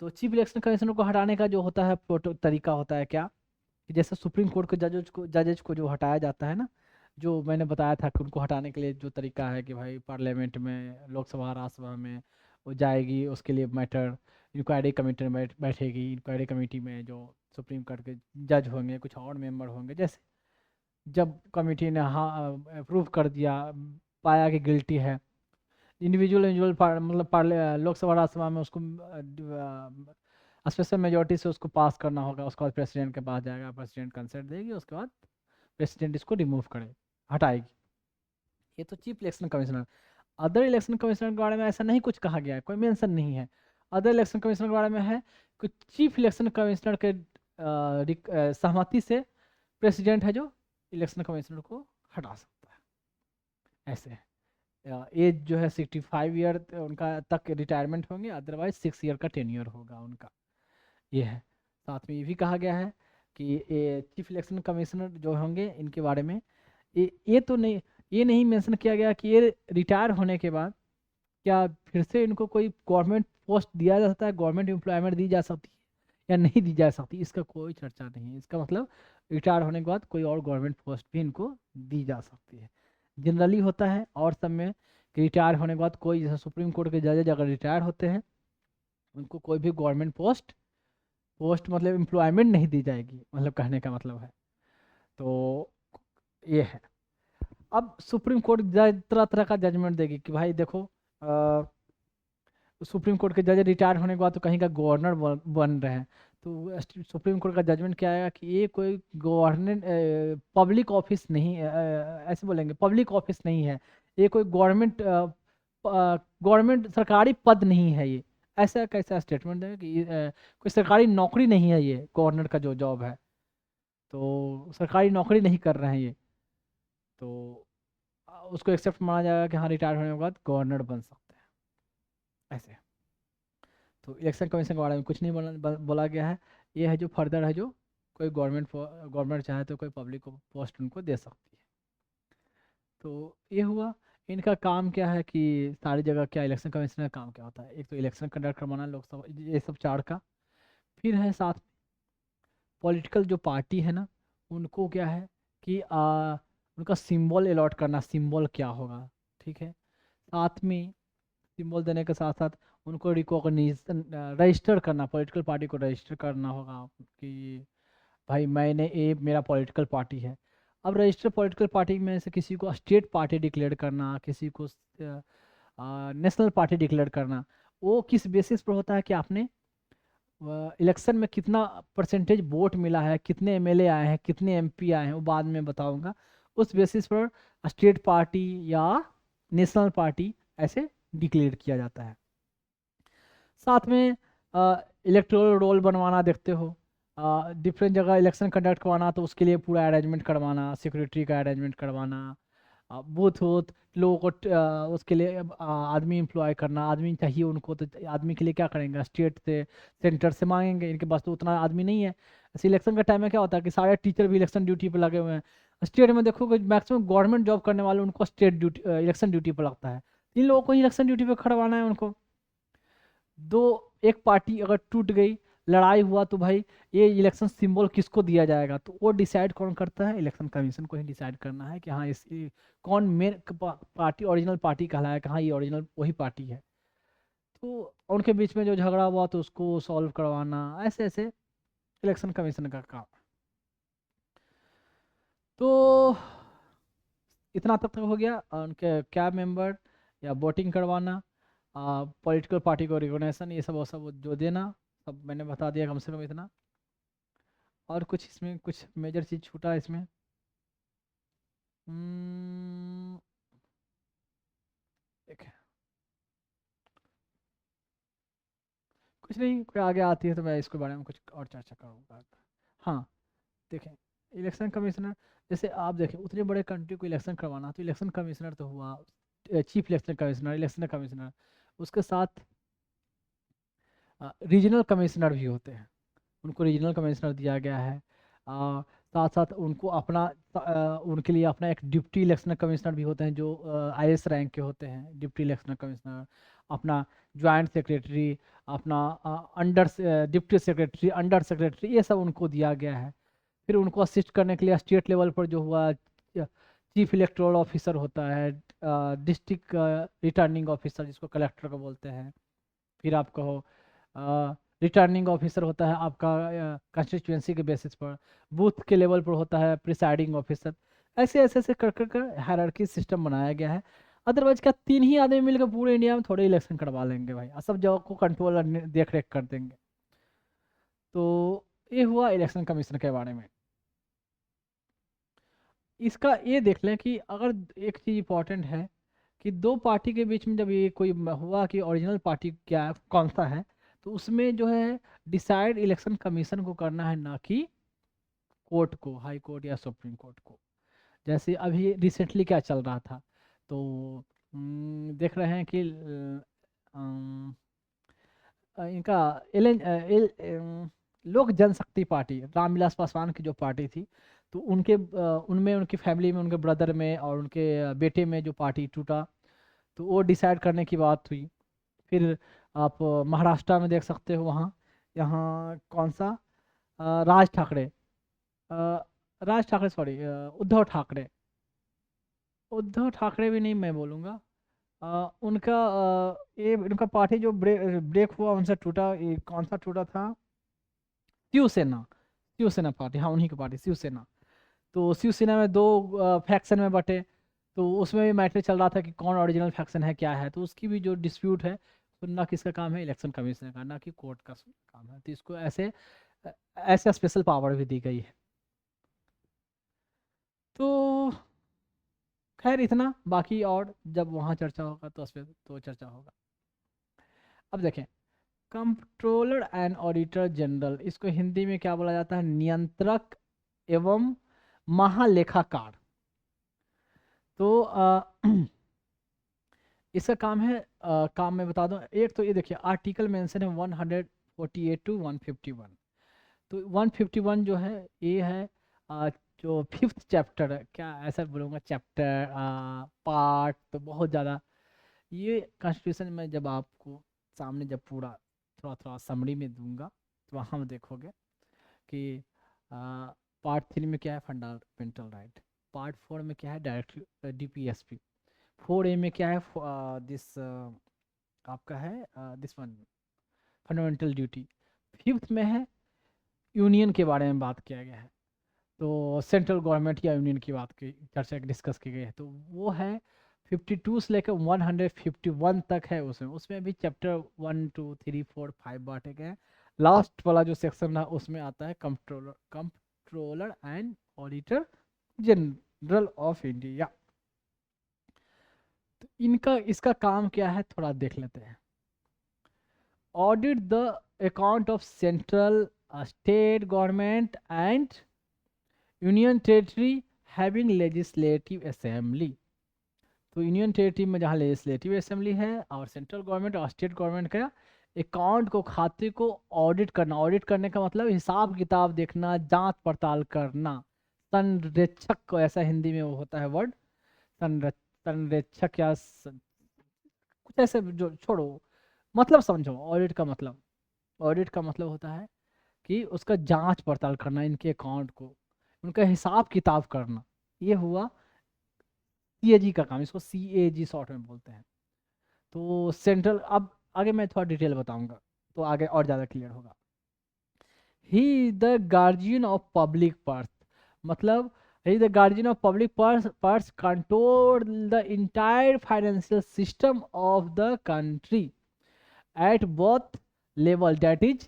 तो चीफ इलेक्शन कमिश्नर को हटाने का जो होता है तरीका होता है क्या, कि जैसे सुप्रीम कोर्ट के जजेज को जो हटाया जाता है ना, जो मैंने बताया था कि उनको हटाने के लिए जो तरीका है कि भाई पार्लियामेंट में, लोकसभा राज्यसभा में वो जाएगी, उसके लिए मैटर इंक्वायरी कमेटी में बैठेगी। इंक्वायरी कमेटी में जो सुप्रीम कोर्ट के जज होंगे, कुछ और मेंबर होंगे। जैसे जब कमेटी ने हाँ अप्रूव कर दिया, पाया कि गिल्टी है, इंडिविजुअल मतलब लोकसभा राज्यसभा में उसको स्पेशल मेजोरिटी से उसको पास करना होगा। उसके बाद प्रेसिडेंट के पास जाएगा, प्रेसिडेंट कंसेंट देगी, उसके बाद प्रेसिडेंट इसको रिमूव करे, हटाएगी। ये तो chief election commissioner. Other election commissioner के बारे में ऐसा नहीं कुछ कहा गया है, कोई मेंशन नहीं है। अदर इलेक्शन कमिश्नर के बारे में है कि चीफ इलेक्शन कमिश्नर के सहमति से प्रेसिडेंट है जो इलेक्शन कमिश्नर को हटा सकता है। ऐसे एज जो है 65 ईयर उनका तक रिटायरमेंट होंगे, अदरवाइज 6 ईयर का टेन्योर होगा उनका। ये है। साथ में ये भी कहा गया है कि ये चीफ इलेक्शन कमिश्नर जो होंगे इनके बारे में ये नहीं मेंशन किया गया कि ये रिटायर होने के बाद क्या फिर से इनको कोई गवर्नमेंट पोस्ट दिया जा सकता है, गवर्नमेंट एम्प्लॉयमेंट दी जा सकती है या नहीं दी जा सकती, इसका कोई चर्चा नहीं है। इसका मतलब रिटायर होने के बाद कोई और गवर्नमेंट पोस्ट भी इनको दी जा सकती है। जनरली होता है और सब में कि रिटायर होने के बाद कोई, जैसे सुप्रीम कोर्ट के जजेज अगर रिटायर होते हैं उनको कोई भी गवर्नमेंट पोस्ट मतलब एम्प्लॉयमेंट नहीं दी जाएगी, मतलब कहने का मतलब है। तो ये है। अब सुप्रीम कोर्ट तरह तरह का जजमेंट देगी कि भाई देखो सुप्रीम कोर्ट के जज रिटायर होने के बाद तो कहीं का गवर्नर बन रहे हैं, तो सुप्रीम कोर्ट का जजमेंट क्या आएगा कि ये कोई गवर्नमेंट पब्लिक ऑफिस नहीं ऐसे बोलेंगे, पब्लिक ऑफिस नहीं है, ये कोई गवर्नमेंट सरकारी पद नहीं है। ये ऐसा कैसा स्टेटमेंट है कि कोई सरकारी नौकरी नहीं है, ये गवर्नर का जो जॉब है तो सरकारी नौकरी नहीं कर रहे हैं ये, तो उसको एक्सेप्ट माना जाएगा कि हाँ रिटायर होने के बाद गवर्नर बन सकते हैं। ऐसे तो इलेक्शन कमीशन के बारे में कुछ नहीं बोला गया है। ये है जो फर्दर है, जो कोई गवर्नमेंट चाहे तो कोई पब्लिक पोस्ट उनको दे सकती है। तो ये हुआ इनका काम क्या है कि सारी जगह क्या इलेक्शन कमीशन का काम क्या होता है, एक तो इलेक्शन कंडक्ट करवाना लोकसभा ये सब चार का, फिर है साथ पॉलिटिकल जो पार्टी है ना उनको क्या है कि उनका सिंबल अलॉट करना, सिंबल क्या होगा, ठीक है। साथ में सिंबल देने के साथ साथ उनको रिकॉग्निशन रजिस्टर करना, पॉलिटिकल पार्टी को रजिस्टर करना होगा कि भाई मैंने ये मेरा पॉलिटिकल पार्टी है। अब रजिस्टर पॉलिटिकल पार्टी में से किसी को स्टेट पार्टी डिक्लेयर करना, किसी को नेशनल पार्टी डिक्लेयर करना, वो किस बेसिस पर होता है कि आपने इलेक्शन में कितना परसेंटेज वोट मिला है, कितने एमएलए आए हैं, कितने एमपी आए हैं, वो बाद में बताऊंगा। उस बेसिस पर स्टेट पार्टी या नेशनल पार्टी ऐसे डिक्लेयर किया जाता है। साथ में इलेक्टोरल रोल बनवाना, देखते हो डिफरेंट जगह इलेक्शन कंडक्ट करवाना, तो उसके लिए पूरा अरेंजमेंट करवाना, सिक्योरिटी का अरेंजमेंट करवाना, बूथ वूथ लोगों को उसके लिए आदमी एम्प्लॉय करना, आदमी चाहिए उनको, तो आदमी के लिए क्या करेंगे, स्टेट से सेंटर से मांगेंगे, इनके पास तो उतना आदमी नहीं है। ऐसे इलेक्शन का टाइम में क्या होता है कि सारे टीचर भी इलेक्शन ड्यूटी पर लगे हुए हैं। स्टेट में देखोगे मैक्सिमम गवर्नमेंट जॉब करने वाले उनको स्टेट ड्यूटी इलेक्शन ड्यूटी पर लगता है, इन लोगों को ही इलेक्शन ड्यूटी पर खड़वाना है उनको। दो एक पार्टी अगर टूट गई, लड़ाई हुआ, तो भाई ये इलेक्शन सिंबल किसको दिया जाएगा, तो वो डिसाइड कौन करता है, इलेक्शन कमीशन को ही डिसाइड करना है कि हाँ कौन मेन पार्टी ओरिजिनल पार्टी कहलाएगा, हाँ ये ओरिजिनल वही पार्टी है। तो उनके बीच में जो झगड़ा हुआ तो उसको सॉल्व करवाना, ऐसे ऐसे इलेक्शन कमीशन का काम। तो इतना तक हो गया उनके क्या मेंबर या वोटिंग करवाना, पॉलिटिकल पार्टी को रिकॉग्निशन, ये सब वो सब जो देना, सब मैंने बता दिया कम से कम इतना। और कुछ इसमें कुछ मेजर चीज़ छूटा इसमें? हम्म, देखें कुछ नहीं, कोई आगे आती है तो मैं इसके बारे में कुछ और चर्चा करूँगा। हाँ, देखें इलेक्शन कमिश्नर, जैसे आप देखें उतने बड़े कंट्री को इलेक्शन करवाना, तो इलेक्शन कमिश्नर तो हुआ, chief election commissioner, election commissioner, उसके साथ रीजनल कमिश्नर भी होते हैं, उनको रीजनल कमिश्नर दिया गया है। साथ साथ उनको अपना उनके लिए अपना एक डिप्टी इलेक्शन कमिश्नर भी होते हैं जो आईएएस रैंक के होते हैं, डिप्टी इलेक्शन कमिश्नर, अपना ज्वाइंट सेक्रेटरी, अपना under deputy secretary, under secretary, ये सब उनको दिया गया है। फिर उनको असिस्ट करने के लिए स्टेट लेवल पर जो हुआ चीफ इलेक्टोरल ऑफिसर होता है, डिस्ट्रिक्ट रिटर्निंग ऑफिसर जिसको कलेक्टर को बोलते हैं, फिर आप कहो रिटर्निंग ऑफिसर होता है आपका कंस्टिट्यूएंसी के बेसिस पर, बूथ के लेवल पर होता है प्रिसाइडिंग ऑफिसर। ऐसे ऐसे ऐसे कर कर कर हायरार्की सिस्टम बनाया गया है। अदरवाइज क्या तीन ही आदमी मिलकर पूरे इंडिया में थोड़े इलेक्शन करवा लेंगे भाई, सब जगह को कंट्रोल और देख रेख कर देंगे। तो ये हुआ इलेक्शन कमीशन के बारे में। इसका ये देख लें कि अगर एक चीज़ इंपॉर्टेंट है कि दो पार्टी के बीच में जब ये कोई हुआ कि ओरिजिनल पार्टी क्या कौन सा है, तो उसमें जो है डिसाइड इलेक्शन कमीशन को करना है, ना कि कोर्ट को, हाई कोर्ट या सुप्रीम कोर्ट को। जैसे अभी रिसेंटली क्या चल रहा था, तो देख रहे हैं कि इनका लोक जनशक्ति पार्टी, रामविलास पासवान की जो पार्टी थी, तो उनके उनमें उनकी फैमिली में उनके ब्रदर में और उनके बेटे में जो पार्टी टूटा, तो वो डिसाइड करने की बात हुई। फिर आप महाराष्ट्र में देख सकते हो, वहाँ यहाँ कौन सा राज ठाकरे, राज ठाकरे सॉरी उद्धव ठाकरे, उद्धव ठाकरे भी नहीं मैं बोलूँगा, उनका ये उनका पार्टी जो ब्रेक हुआ उनसे टूटा, ये कौन सा टूटा था, शिवसेना, शिवसेना पार्टी, हाँ उन्हीं की पार्टी शिवसेना। तो शिवसेना में दो फैक्शन में बटे, तो उसमें भी मैटर चल रहा था कि कौन ओरिजिनल फैक्शन है क्या है, तो उसकी भी जो डिस्प्यूट है सुनना किसका काम है, इलेक्शन कमीशन का, ना कि कोर्ट का काम है। तो इसको ऐसे ऐसे स्पेशल पावर भी दी गई है। तो खैर इतना, बाकी और जब वहाँ चर्चा होगा तो उस पर तो चर्चा होगा। अब देखें कंट्रोलर एंड ऑडिटर जनरल, इसको हिंदी में क्या बोला जाता है, नियंत्रक एवं महालेखाकार। तो इसका काम है काम मैं बता दूं, एक तो ये देखिए आर्टिकल मेंशन है 148 टू 151। तो 151 जो है ये है जो फिफ्थ चैप्टर है, क्या ऐसा बोलूँगा, चैप्टर पार्ट तो बहुत ज़्यादा, ये कॉन्स्टिट्यूशन में जब आपको सामने जब पूरा थोड़ा थोड़ा समरी में दूंगा तो वहाँ देखोगे कि पार्ट 3 में क्या है, फंडामेंटल राइट, पार्ट 4 में क्या है, डायरेक्ट डीपीएसपी, 4A में क्या है, दिस आपका है this one fundamental duty, fifth में है यूनियन के बारे में बात किया गया है, तो सेंट्रल गवर्नमेंट या यूनियन की बात की चर्चा डिस्कस की गई है, तो वो है 52 से लेकर 151 तक है, उसमें उसमें भी चैप्टर 1 2 3 4 5 बांटे गए हैं। लास्ट वाला जो सेक्शन है उसमें आता है controller and auditor general of India. तो इनका इसका काम क्या है थोड़ा देख लेते हैं। Audit the account of central state government and union territory having legislative assembly. तो यूनियन टेरिटरी में जहाँ लेजिस्लेटिव असेंबली है और सेंट्रल गवर्नमेंट और स्टेट गवर्नमेंट का अकाउंट को, खाते को ऑडिट करना, ऑडिट करने का मतलब हिसाब किताब देखना, जांच पड़ताल करना, संरक्षक को ऐसा हिंदी में वो होता है वर्ड, संरक्षक या कुछ ऐसे, जो छोड़ो मतलब समझो ऑडिट का मतलब। ऑडिट का मतलब होता है कि उसका जांच पड़ताल करना, इनके अकाउंट को, उनका हिसाब किताब करना, ये हुआ सीएजी का काम, इसको सीएजी शॉर्ट में बोलते हैं। तो सेंट्रल, अब आगे मैं थोड़ा डिटेल बताऊंगा तो आगे और ज़्यादा क्लियर होगा। He is the guardian of public purse, मतलब he is the guardian of public purse control the entire financial system of the country at both level, that is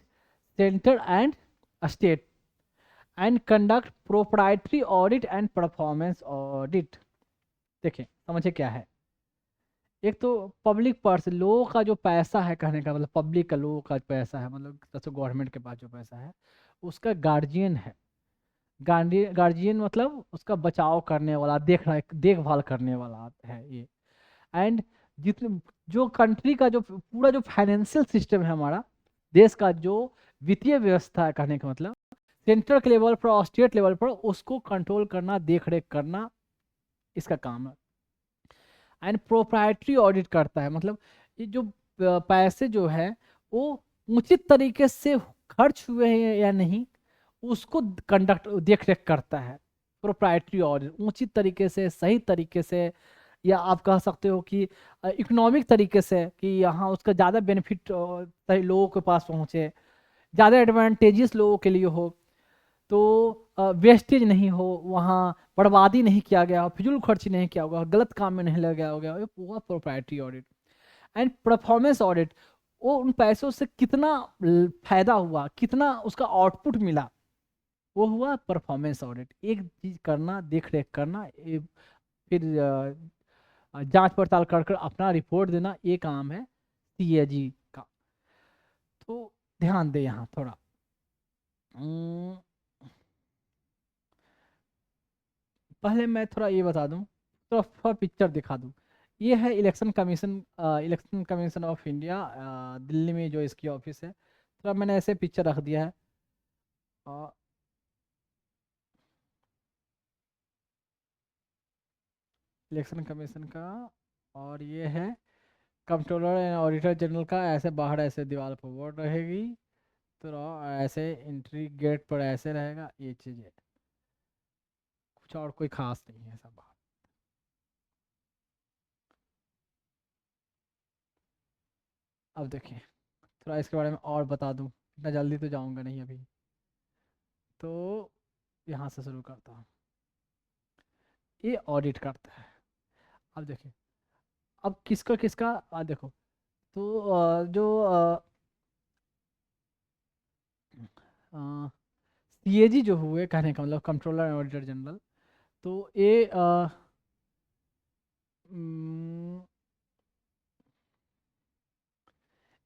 center and state, and conduct proprietary audit and performance audit। देखिए समझे क्या है, एक तो public purse, लोगों का जो पैसा है, कहने का मतलब पब्लिक का, लोगों का पैसा है, मतलब जैसे गवर्नमेंट के पास जो पैसा है उसका गार्जियन है। गार्जियन मतलब उसका बचाव करने वाला, देखभाल करने वाला है ये। एंड जितने, जो कंट्री का जो पूरा जो फाइनेंशियल सिस्टम है हमारा देश का, जो वित्तीय व्यवस्था है, कहने का मतलब सेंट्रल के लेवल पर और स्टेट लेवल पर उसको कंट्रोल करना, देख रेख करना, इसका काम है। एंड प्रोप्राइटरी ऑडिट करता है, मतलब ये जो पैसे जो है वो उचित तरीके से खर्च हुए हैं या नहीं, उसको कंडक्ट देख रेख करता है। प्रोप्राइटरी ऑडिट उचित तरीके से, सही तरीके से, या आप कह सकते हो कि इकोनॉमिक तरीके से, कि यहाँ उसका ज़्यादा बेनिफिट सही लोगों के पास पहुँचे, ज़्यादा एडवांटेजेस लोगों के लिए हो, तो वेस्टेज नहीं हो, वहाँ बर्बादी नहीं किया गया, फिजूल खर्ची नहीं किया होगा, गलत काम में नहीं लगा गया होगा, ये पूरा proprietary audit. And performance audit, वो उन पैसों से कितना फायदा हुआ, कितना उसका आउटपुट मिला, वो हुआ परफॉर्मेंस ऑडिट। एक चीज करना, देख रेख करना, फिर जांच पड़ताल कर कर अपना रिपोर्ट देना, ये काम है सीएजी का। तो ध्यान दे यहाँ थोड़ा। पहले मैं थोड़ा ये बता दूं, तो थोड़ा पिक्चर दिखा दूं। ये है election commission of India, Delhi में जो इसकी ऑफिस है। थोड़ा मैंने ऐसे पिक्चर रख दिया है। इलेक्शन कमीशन का, और ये है कंट्रोलर एंड ऑडिटर जनरल का। ऐसे बाहर ऐसे दीवार पर बोर्ड रहेगी, तो ऐसे एंट्री गेट पर ऐसे रहेगा, ये चीज़ें, कुछ और कोई खास नहीं है सब बाहर। अब देखिए थोड़ा इसके बारे में और बता दूं, इतना जल्दी तो जाऊंगा नहीं अभी, तो यहाँ से शुरू करता हूँ। ये ऑडिट करता है। अब देखिए, अब किसका किसका देखो, तो जो सीएजी जो हुए, कहने का मतलब कंट्रोलर एंड ऑडिटर जनरल, तो ये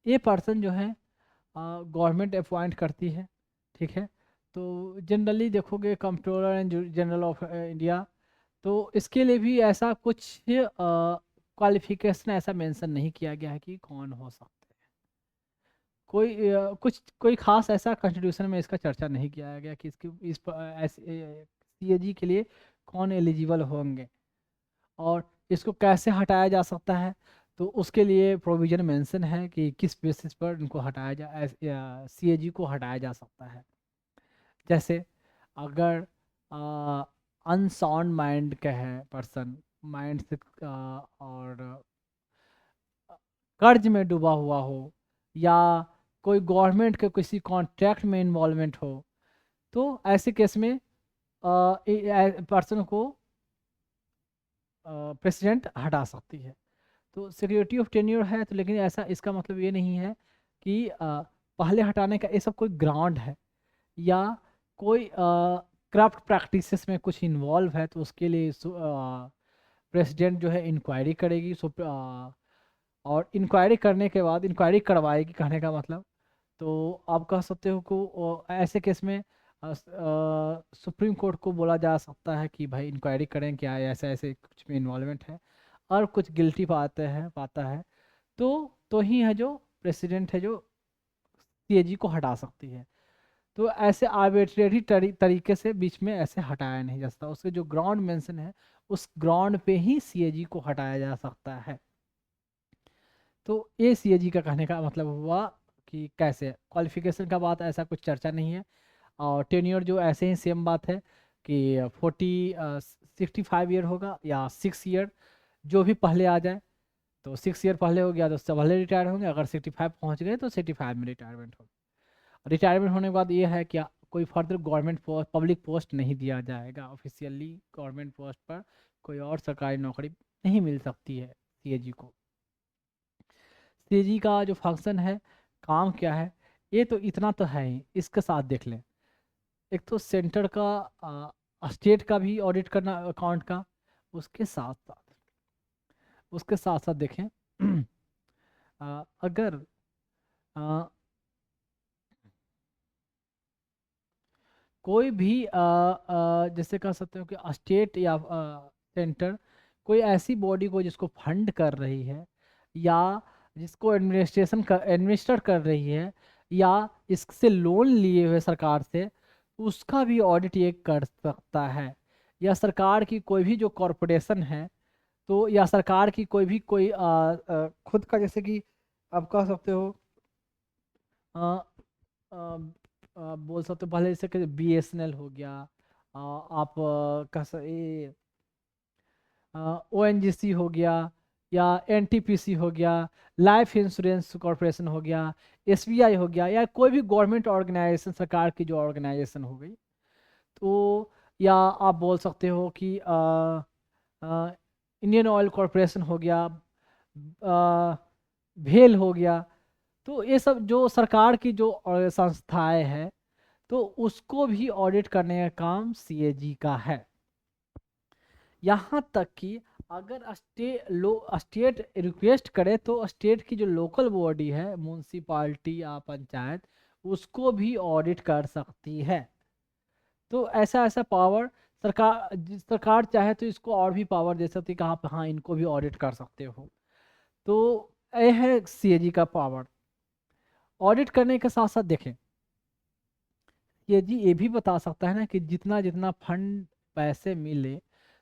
ये पर्सन जो है गवर्नमेंट अपॉइंट करती है, ठीक है। तो जनरली देखोगे controller and general of India, तो इसके लिए भी ऐसा कुछ क्वालिफिकेशन ऐसा मेंशन नहीं किया गया है कि कौन हो सकते हैं। कोई खास ऐसा कॉन्स्टिट्यूशन में इसका चर्चा नहीं किया गया कि इसकी ऐसे सीएजी के लिए कौन एलिजिबल होंगे और इसको कैसे हटाया जा सकता है। तो उसके लिए प्रोविजन मेंशन है कि किस बेसिस पर इनको हटाया जा सीएजी को हटाया जा सकता है। जैसे अगर अनसाउंड माइंड का है पर्सन, माइंड से और कर्ज में डूबा हुआ हो या कोई गवर्नमेंट के किसी कॉन्ट्रैक्ट में इन्वॉल्वमेंट हो, तो ऐसे केस में पर्सन को प्रेसिडेंट हटा सकती है। तो सिक्योरिटी ऑफ टेन्योर है, तो लेकिन ऐसा इसका मतलब ये नहीं है कि पहले हटाने का ये सब कोई ग्राउंड है या कोई करप्ट प्रैक्टिसेस में कुछ इन्वॉल्व है, तो उसके लिए प्रेसिडेंट जो है इंक्वायरी करेगी। और इंक्वायरी करने के बाद इंक्वायरी करवाएगी, कहने का मतलब। तो आप कह सकते हो को ऐसे केस में सुप्रीम कोर्ट को बोला जा सकता है कि भाई इंक्वायरी करें क्या ऐसे ऐसे कुछ में इन्वॉल्वमेंट है, और कुछ गिल्टी पाता है तो ही है जो प्रेसिडेंट है जो सीएजी को हटा सकती है। तो ऐसे आर्बिट्रेरी तरीके से बीच में ऐसे हटाया नहीं जा सकता, उसके जो ग्राउंड मेंशन है उस ग्राउंड पे ही सीएजी को हटाया जा सकता है। तो ये सीएजी का कहने का मतलब हुआ कि कैसे क्वालिफिकेशन का बात ऐसा कुछ चर्चा नहीं है। और टेन्योर जो ऐसे ही सेम बात है कि 65 ईयर होगा या 6 ईयर, जो भी पहले आ जाए। तो 6 ईयर पहले हो गया तो उससे पहले रिटायर होंगे, अगर 65 पहुंच गए तो 65 में रिटायरमेंट होगा। रिटायरमेंट होने के बाद ये है कि कोई further government post, public post नहीं दिया जाएगा ऑफिशियली। गवर्नमेंट पोस्ट पर कोई और सरकारी नौकरी नहीं मिल सकती है सीएजी को। सीएजी का जो फंक्शन है, काम क्या है, ये तो इतना तो है ही। इसके साथ देख लें, एक तो सेंटर का स्टेट का भी ऑडिट करना अकाउंट का, उसके साथ साथ देखें अगर कोई भी जैसे कह सकते हो कि स्टेट या सेंटर कोई ऐसी बॉडी को जिसको फंड कर रही है या जिसको एडमिनिस्टर कर रही है या इससे लोन लिए हुए सरकार से, उसका भी ऑडिट ये कर सकता है। या सरकार की कोई भी जो कॉरपोरेशन है, तो या सरकार की कोई खुद का, जैसे कि आप कह सकते हो बोल सकते हो पहले जैसे कि बीएसएनएल हो गया, आप ये ओएनजीसी हो गया या एनटीपीसी हो गया, लाइफ इंश्योरेंस कॉरपोरेशन हो गया, एसबीआई हो गया, या कोई भी गवर्नमेंट ऑर्गेनाइजेशन, सरकार की जो ऑर्गेनाइजेशन हो गई। तो या आप बोल सकते हो कि इंडियन ऑयल कॉरपोरेशन हो गया, भेल हो गया। तो ये सब जो सरकार की जो संस्थाएं हैं, तो उसको भी ऑडिट करने का काम सीएजी का है। यहाँ तक कि अगर स्टेट रिक्वेस्ट करे तो स्टेट की जो लोकल बॉडी है, म्यूनसिपाल्टी या पंचायत, उसको भी ऑडिट कर सकती है। तो ऐसा ऐसा पावर सरकार चाहे तो इसको और भी पावर दे सकती है कि हाँ इनको भी ऑडिट कर सकते हो। तो यह है सीएजी का पावर। ऑडिट करने के साथ साथ देखें, सीएजी ये भी बता सकता है ना कि जितना जितना फंड पैसे मिले,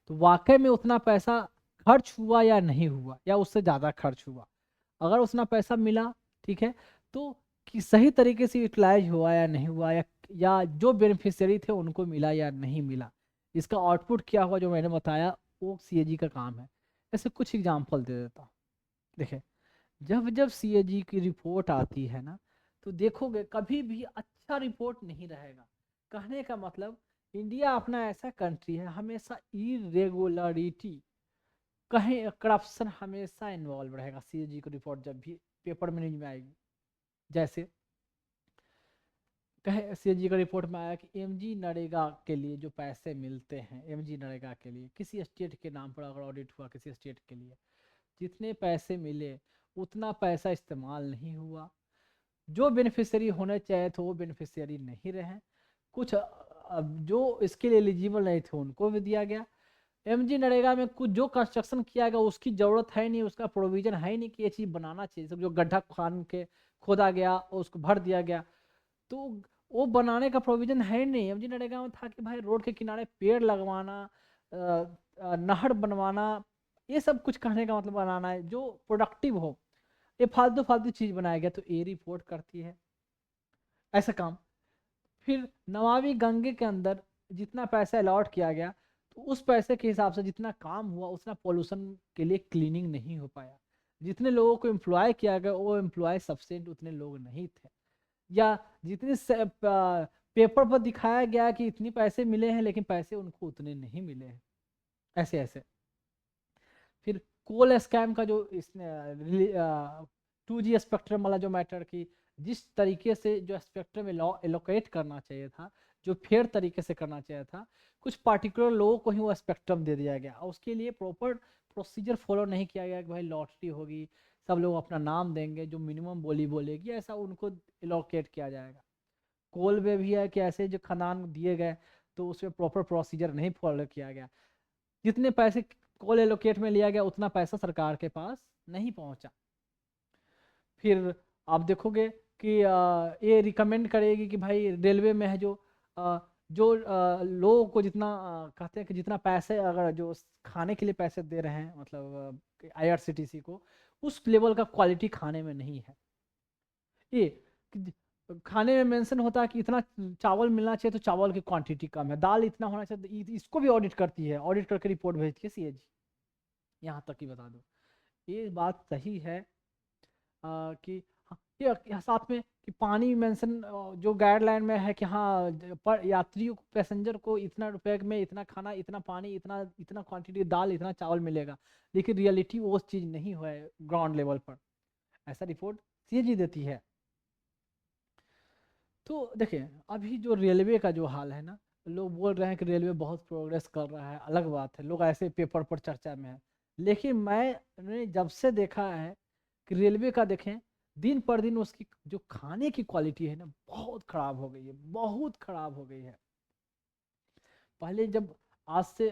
तो वाकई में उतना पैसा खर्च हुआ या नहीं हुआ, या उससे ज़्यादा खर्च हुआ। अगर उतना पैसा मिला, ठीक है, तो कि सही तरीके से यूटिलाइज हुआ या नहीं हुआ, या जो बेनिफिशियरी थे उनको मिला या नहीं मिला, इसका आउटपुट क्या हुआ जो मैंने बताया, वो सीएजी का काम है। ऐसे कुछ एग्जाम्पल दे देता हूँ। देखिए, जब जब सीएजी की रिपोर्ट आती है ना, तो देखोगे कभी भी अच्छा रिपोर्ट नहीं रहेगा। कहने का मतलब, इंडिया अपना ऐसा कंट्री है, हमेशा इरेगुलरिटी, कहीं करप्शन हमेशा इन्वॉल्व रहेगा। सीएजी की रिपोर्ट जब भी पेपर में न्यूज में आएगी, जैसे कहे सीएजी का रिपोर्ट में आया कि एमजी नरेगा के लिए जो पैसे मिलते हैं, एमजी नरेगा के लिए किसी स्टेट के नाम पर अगर ऑडिट हुआ किसी स्टेट के लिए, जितने पैसे मिले उतना पैसा इस्तेमाल नहीं हुआ। जो बेनिफिशियरी होने चाहिए थे वो बेनिफिशियरी नहीं रहे। कुछ जो इसके लिए एलिजिबल नहीं थे उनको भी दिया गया। एमजी नरेगा में कुछ जो कंस्ट्रक्शन किया गया उसकी ज़रूरत है नहीं, उसका प्रोविजन है नहीं कि ये चीज़ बनाना चाहिए। सब जो गड्ढा खान के खोदा गया उसको भर दिया गया, तो वो बनाने का प्रोविजन है नहीं। एमजी नरेगा में था कि भाई रोड के किनारे पेड़ लगवाना, नहर बनवाना, ये सब कुछ कहने का मतलब बनाना है जो प्रोडक्टिव हो। ये फालतू फालतू चीज बनाया गया, तो ए रिपोर्ट करती है ऐसा काम। फिर नमामि गंगे के अंदर जितना पैसा अलॉट किया गया, तो उस पैसे के हिसाब से जितना काम हुआ उतना पोल्यूशन के लिए क्लीनिंग नहीं हो पाया। जितने लोगों को एम्प्लॉय किया गया वो एम्प्लॉय सफिशिएंट उतने लोग नहीं थे, या जितने पेपर पर दिखाया गया कि इतने पैसे मिले हैं लेकिन पैसे उनको उतने नहीं मिले हैं, ऐसे ऐसे। फिर कोल स्कैम का जो इसने 2G स्पेक्ट्रम वाला जो मैटर की जिस तरीके से जो स्पेक्ट्रम एलोकेट करना चाहिए था, जो फेयर तरीके से करना चाहिए था, कुछ पार्टिकुलर लोगों को ही वो स्पेक्ट्रम दे दिया गया और उसके लिए प्रॉपर प्रोसीजर फॉलो नहीं किया गया कि भाई लॉटरी होगी, सब लोग अपना नाम देंगे, जो मिनिमम बोली बोलेगी ऐसा उनको एलोकेट किया जाएगा। कोल में भी है कि ऐसे जो खदान दिए गए तो उसमें प्रॉपर प्रोसीजर नहीं फॉलो किया गया, जितने पैसे कोल एलोकेट में लिया गया उतना पैसा सरकार के पास नहीं पहुंचा। फिर आप देखोगे कि ये रिकमेंड करेगी कि भाई रेलवे में है जो लोगों को जितना कहते हैं कि जितना पैसे अगर जो खाने के लिए पैसे दे रहे हैं मतलब IRCTC को, उस लेवल का क्वालिटी खाने में नहीं है। ये खाने में मेंशन होता है कि इतना चावल मिलना चाहिए तो चावल की क्वांटिटी कम है, दाल इतना होना चाहिए, इसको भी ऑडिट करती है, ऑडिट करके रिपोर्ट भेजती है CAG। यहाँ तक ही बता दो, ये बात सही है कि हाँ, ये साथ में कि पानी मेंशन जो गाइडलाइन में है कि हाँ पर यात्रियों पैसेंजर को इतना रुपए में इतना खाना, इतना पानी, इतना इतना क्वांटिटी दाल, इतना चावल मिलेगा, लेकिन रियलिटी वो चीज़ नहीं हुआ है ग्राउंड लेवल पर, ऐसा रिपोर्ट CAG देती है। तो देखिए अभी जो रेलवे का जो हाल है ना, लोग बोल रहे हैं कि रेलवे बहुत प्रोग्रेस कर रहा है, अलग बात है, लोग ऐसे पेपर पर चर्चा में है, लेकिन मैंने जब से देखा है कि रेलवे का देखें दिन पर दिन उसकी जो खाने की क्वालिटी है ना बहुत खराब हो गई है, बहुत खराब हो गई है। पहले जब आज से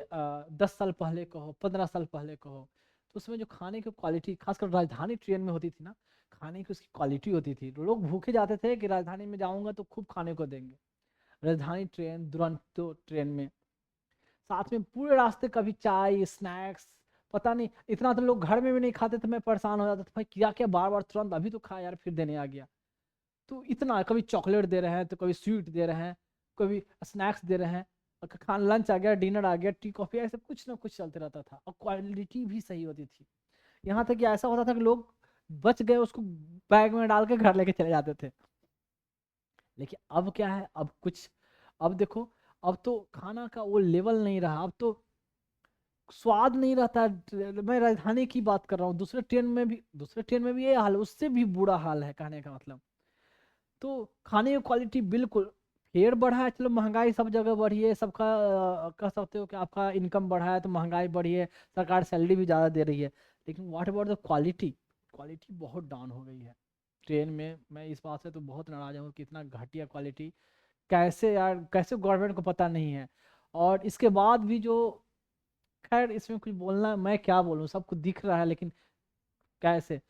10 साल पहले कहो, 15 साल पहले कहो, तो उसमें जो खाने की क्वालिटी खासकर राजधानी ट्रेन में होती थी ना, खाने की उसकी क्वालिटी होती थी, लोग भूखे जाते थे कि राजधानी में जाऊंगा तो खूब खाने को देंगे। राजधानी ट्रेन, दुरंतो ट्रेन में साथ में पूरे रास्ते कभी चाय स्नैक्स, पता नहीं इतना तो लोग घर में भी नहीं खाते थे, मैं परेशान हो जाता था भाई क्या क्या बार बार तुरंत अभी तो खा यार फिर देने आ गया। तो इतना कभी चॉकलेट दे रहे हैं तो कभी स्वीट दे रहे हैं, कभी स्नैक्स दे रहे हैं, खाना लंच आ गया, डिनर आ गया, टी कॉफी, ऐसे कुछ ना कुछ चलते रहता था और क्वालिटी भी सही होती थी। यहाँ तक कि ऐसा होता था कि लोग बच गए उसको बैग में डाल के घर लेके चले जाते थे। लेकिन अब क्या है, अब कुछ, अब देखो अब तो खाना का वो लेवल नहीं रहा, अब तो स्वाद नहीं रहता। मैं राजधानी की बात कर रहा हूँ, दूसरे ट्रेन में भी ये हाल है, उससे भी बुरा हाल है कहने का मतलब। तो खाने की क्वालिटी बिल्कुल, फेयर बढ़ा है, चलो महंगाई सब जगह बढ़ी है, सबका कह सकते हो कि आपका इनकम बढ़ा है तो महंगाई बढ़ी है, सरकार सैलरी भी ज़्यादा दे रही है, लेकिन what about the quality, quality बहुत डाउन हो गई है ट्रेन में। मैं इस बात से तो बहुत नाराज हूँ कि इतना घटिया क्वालिटी, कैसे यार, कैसे गवर्नमेंट को पता नहीं है। और इसके बाद भी जो, खैर इसमें कुछ बोलना मैं क्या बोलूँ, सबको दिख रहा है, लेकिन कैसे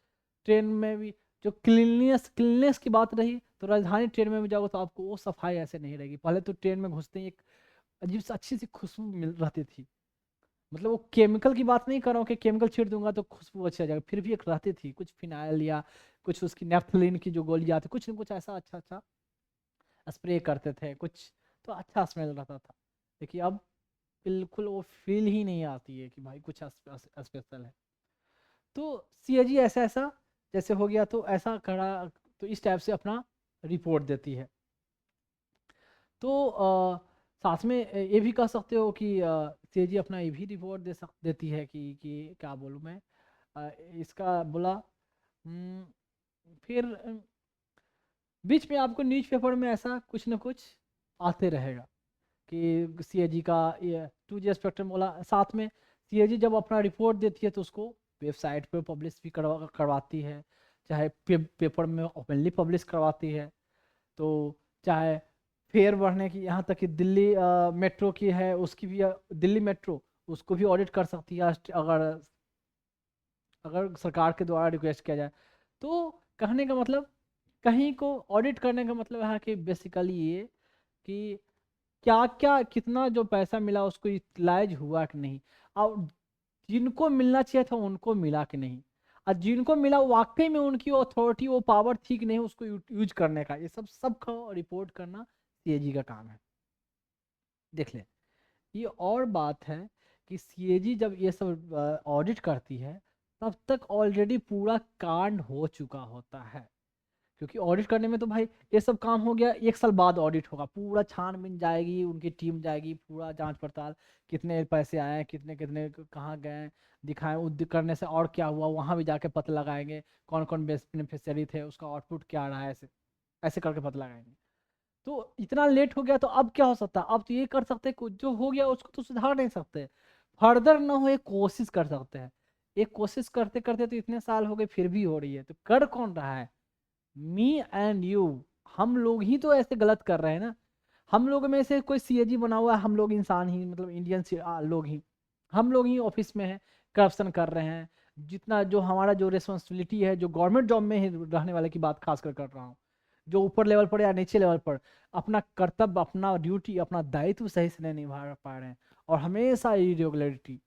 ट्रेन में भी जो क्लीननेस की बात रही, तो राजधानी ट्रेन में भी जाओगे तो आपको वो सफाई ऐसे नहीं रहेगी। पहले तो ट्रेन में घुसते ही एक अजीब सी अच्छी सी खुशबू मिल रहती थी, मतलब वो केमिकल की बात नहीं कर रहा हूँ कि केमिकल छीट दूंगा तो खुशबू अच्छी आ जाएगी, फिर भी एक रहती थी कुछ फिनाइल या कुछ उसकी नेफ्थलीन की जो गोली आती, कुछ न कुछ ऐसा अच्छा अच्छा स्प्रे करते थे कुछ, तो अच्छा स्मेल रहता था। देखिए अब बिल्कुल वो फील ही नहीं आती है कि भाई कुछ स्पेशल है। तो CAG ऐसा ऐसा जैसे हो गया तो ऐसा करा, तो इस टाइप से अपना रिपोर्ट देती है। तो साथ में ये भी कह सकते हो कि CAG अपना ये भी रिपोर्ट देती है कि क्या बोलूँ मैं, इसका बोला। हम्म, फिर बीच में आपको न्यूज़पेपर में ऐसा कुछ ना कुछ आते रहेगा कि CAG का ये 2G स्पेक्ट्रम वाला, साथ में CAG जब अपना रिपोर्ट देती है तो उसको वेबसाइट पे पब्लिश भी करवाती है, चाहे पेपर में ओपनली पब्लिश करवाती है। तो चाहे फेयर बढ़ने की, यहाँ तक कि दिल्ली मेट्रो की है उसकी भी, दिल्ली मेट्रो उसको भी ऑडिट कर सकती है अगर अगर सरकार के द्वारा रिक्वेस्ट किया जाए। तो कहने का मतलब कहीं को ऑडिट करने का मतलब है कि बेसिकली ये कि क्या क्या कितना जो पैसा मिला उसको यूटिलाइज हुआ कि नहीं, और जिनको मिलना चाहिए था उनको मिला कि नहीं, और जिनको मिला वाकई में उनकी अथॉरिटी वो पावर थी कि नहीं उसको यूज करने का, ये सब का रिपोर्ट करना सीएजी का काम है। देख ले, ये और बात है कि सीएजी जब ये सब ऑडिट करती है तब तक ऑलरेडी पूरा कांड हो चुका होता है, क्योंकि ऑडिट करने में तो भाई ये सब काम हो गया, 1 साल बाद ऑडिट होगा, पूरा छानबीन जाएगी, उनकी टीम जाएगी, पूरा जांच पड़ताल, कितने पैसे आए, कितने कितने कहाँ गए, दिखाएं उद्योग करने से और क्या हुआ, वहाँ भी जाके पता लगाएंगे कौन कौन बेनिफिशियरी थे, उसका आउटपुट क्या रहा है, ऐसे ऐसे करके पता लगाएंगे। तो इतना लेट हो गया तो अब क्या हो सकता है, अब तो ये कर सकते हैं, कुछ जो हो गया उसको तो सुधार नहीं सकते, फर्दर ना हो एक कोशिश कर सकते हैं। एक कोशिश करते करते तो इतने साल हो गए फिर भी हो रही है, तो कर कौन रहा है, मी एंड यू, हम लोग ही तो ऐसे गलत कर रहे हैं ना। हम लोग में से कोई सीएजी बना हुआ है, हम लोग इंसान ही, मतलब इंडियन लोग ही, हम लोग ही ऑफिस में है, करप्शन कर रहे हैं। जितना जो हमारा जो रिस्पॉन्सिबिलिटी है, जो गवर्नमेंट जॉब में ही रहने वाले की बात खासकर कर रहा हूँ, जो ऊपर लेवल पर या नीचे लेवल पर अपना कर्तव्य, अपना ड्यूटी, अपना दायित्व सही से नहीं निभा पा रहे हैं, और हमेशा इरेगुलरिटी।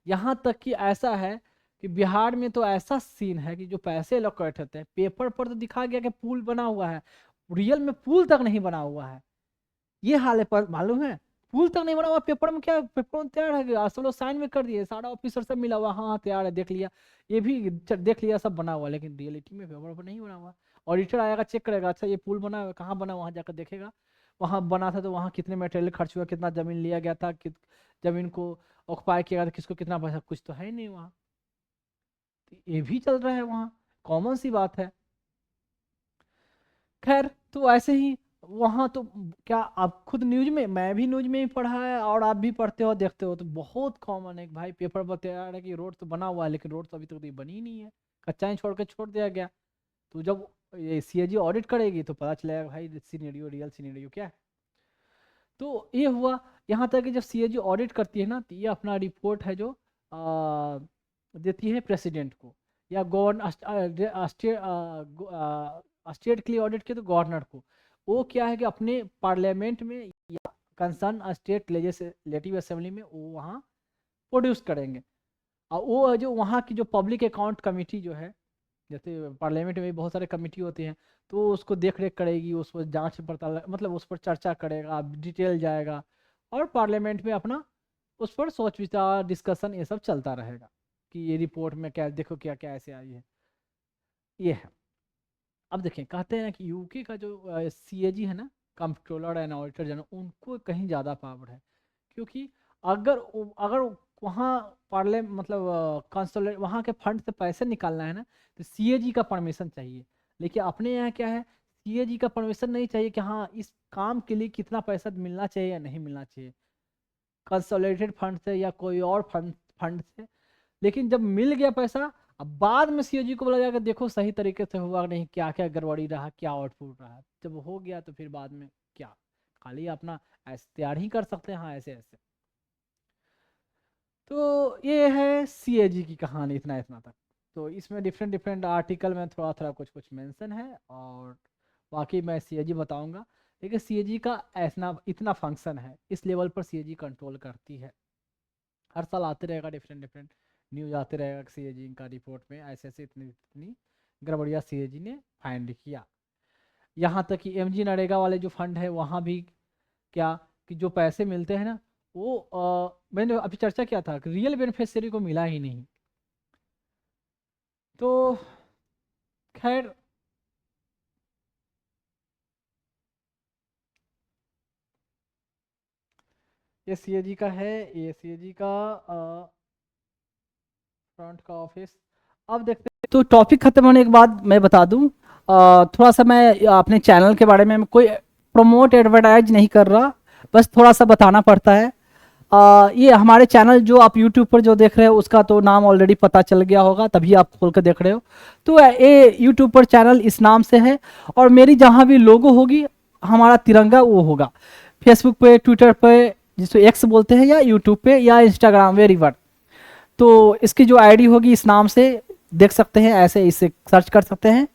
यहाँ तक कि ऐसा है कि बिहार में तो ऐसा सीन है कि जो पैसे लोकेट होते हैं, पेपर पर तो दिखा गया कि पुल बना हुआ है, रियल में पुल तक नहीं बना हुआ है। ये हाल है, पर मालूम है, पुल तक नहीं बना हुआ, पेपर में क्या, पेपर में तैयार है, सब लोग साइन में कर दिए, सारा ऑफिसर से मिला हुआ, हाँ हाँ तैयार है, देख लिया, ये भी देख लिया, सब बना हुआ, लेकिन रियलिटी में पेपर पर नहीं बना हुआ। ऑडिटर आएगा, चेक करेगा, अच्छा ये पुल बना हुआ, कहाँ बना, वहाँ जाकर देखेगा, वहाँ बना था तो वहाँ कितने मटेरियल खर्च हुआ, कितना जमीन लिया गया था, जमीन को ऑक्युपाई किया गया था, किसको कितना पैसा, कुछ तो है ही नहीं वहाँ। तो ये भी चल रहा है वहाँ, कॉमन सी बात है। खैर, तो ऐसे ही वहाँ तो क्या, आप खुद न्यूज में, मैं भी न्यूज में ही पढ़ा है और आप भी पढ़ते हो देखते हो, तो बहुत कॉमन है कि भाई पेपर बताया है कि रोड तो बना हुआ है, लेकिन रोड तो अभी तक तो बनी ही नहीं है, कच्चा ही छोड़ के छोड़ दिया गया। तो जब ये सीएजी ऑडिट करेगी तो पता चलेगा भाई सीनेरियो, रियल सीनेरियो क्या है। तो ये हुआ, यहाँ तक कि जब सीएजी ऑडिट करती है ना, तो ये अपना रिपोर्ट है जो देती है प्रेसिडेंट को, या गवर्नर, स्टेट के लिए ऑडिट किया तो गवर्नर को। वो क्या है कि अपने पार्लियामेंट में या कंसर्न स्टेट लेजिस्लेटिव असेंबली में वो वहाँ प्रोड्यूस करेंगे, और वो जो वहाँ की जो पब्लिक अकाउंट कमेटी जो है, जैसे पार्लियामेंट में भी बहुत सारे कमेटी होती हैं, तो उसको देख रेख करेगी, उस पर जांच पड़ताल, मतलब उस पर चर्चा करेगा, डिटेल जाएगा, और पार्लियामेंट में अपना उस पर सोच विचार, डिस्कशन, ये सब चलता रहेगा कि ये रिपोर्ट में क्या, देखो क्या क्या ऐसे आई है, ये है। अब देखें, कहते हैं कि यूके का जो सीएजी है ना, कंट्रोलर एंड ऑडिटर जनरल, उनको कहीं ज़्यादा पावर है, क्योंकि अगर वहाँ पार्ले मतलब कंसोलेट वहाँ के फंड से पैसे निकालना है ना, तो सीएजी का परमिशन चाहिए। लेकिन अपने यहाँ क्या है, सीएजी का परमिशन नहीं चाहिए कि हाँ इस काम के लिए कितना पैसा मिलना चाहिए या नहीं मिलना चाहिए, कंसोलिडेटेड फंड से या कोई और फंड से। लेकिन जब मिल गया पैसा, अब बाद में सीओजी को बोला जाएगा देखो सही तरीके से हुआ नहीं, क्या क्या गड़बड़ी रहा, क्या आउटपुट रहा, जब हो गया तो फिर बाद में क्या, खाली अपना ऐसे तैयार ही कर सकते हैं, हाँ ऐसे ऐसे। तो ये है सीएजी की कहानी, इतना इतना तक। तो इसमें डिफरेंट डिफरेंट आर्टिकल में थोड़ा थोड़ा कुछ कुछ मेंशन है, और बाकी मैं सीएजी बताऊंगा। लेकिन सीएजी का ऐसा इतना फंक्शन है, इस लेवल पर सीएजी कंट्रोल करती है। हर साल आते रहेगा डिफरेंट डिफरेंट न्यूज आते रहेगा सीएजी का रिपोर्ट में ऐसे ऐसे इतनी इतनी गड़बड़िया सीएजी ने फाइंड किया। यहाँ तक कि एमजी नरेगा वाले जो फंड है वहाँ भी क्या, कि जो पैसे मिलते हैं ना, वो मैंने अभी चर्चा किया था कि रियल बेनिफिशियरी को मिला ही नहीं। तो खैर, ये सीएजी का है, ये सीएजी का फ्रंट का ऑफिस। अब देखते हैं, तो टॉपिक खत्म होने के बाद मैं बता दूं, थोड़ा सा मैं अपने चैनल के बारे में कोई प्रमोट एडवर्टाइज नहीं कर रहा, बस थोड़ा सा बताना पड़ता है। ये हमारे चैनल जो आप यूट्यूब पर जो देख रहे हो उसका तो नाम ऑलरेडी पता चल गया होगा, तभी आप खोल कर देख रहे हो। तो ये यूट्यूब पर चैनल इस नाम से है, और मेरी जहाँ भी लोगो होगी हमारा तिरंगा वो होगा, फेसबुक पे, ट्विटर पे जिसको एक्स बोलते हैं, या यूट्यूब पे या इंस्टाग्राम, वेरीवर। तो इसकी जो आईडी होगी इस नाम से देख सकते हैं, ऐसे इसे सर्च कर सकते हैं।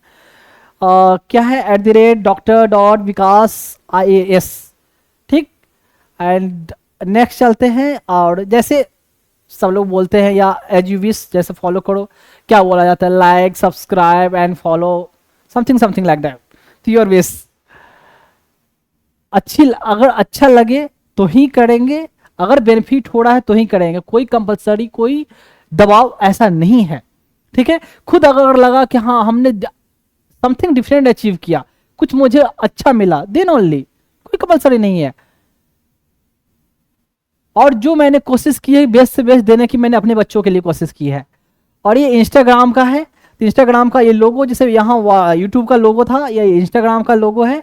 क्या है, @Dr.Vikas IAS, ठीक। एंड नेक्स्ट चलते हैं, और जैसे सब लोग बोलते हैं या एज यू विश, जैसे फॉलो करो, क्या बोला जाता है, like subscribe and follow, something something like that, तो योर विश। अगर अच्छा लगे तो ही करेंगे, अगर बेनिफिट हो रहा है तो ही करेंगे, कोई कंपलसरी, कोई दबाव ऐसा नहीं है, ठीक है। खुद अगर लगा कि हाँ हमने समथिंग डिफरेंट अचीव किया, कुछ मुझे अच्छा मिला, देन ओनली, कोई कंपलसरी नहीं है। और जो मैंने कोशिश की है बेस्ट से बेस्ट देने की, मैंने अपने बच्चों के लिए कोशिश की है। और ये इंस्टाग्राम का है, तो इंस्टाग्राम का ये लोगो, जैसे यहाँ यूट्यूब का लोगो था, ये इंस्टाग्राम का लोगो है।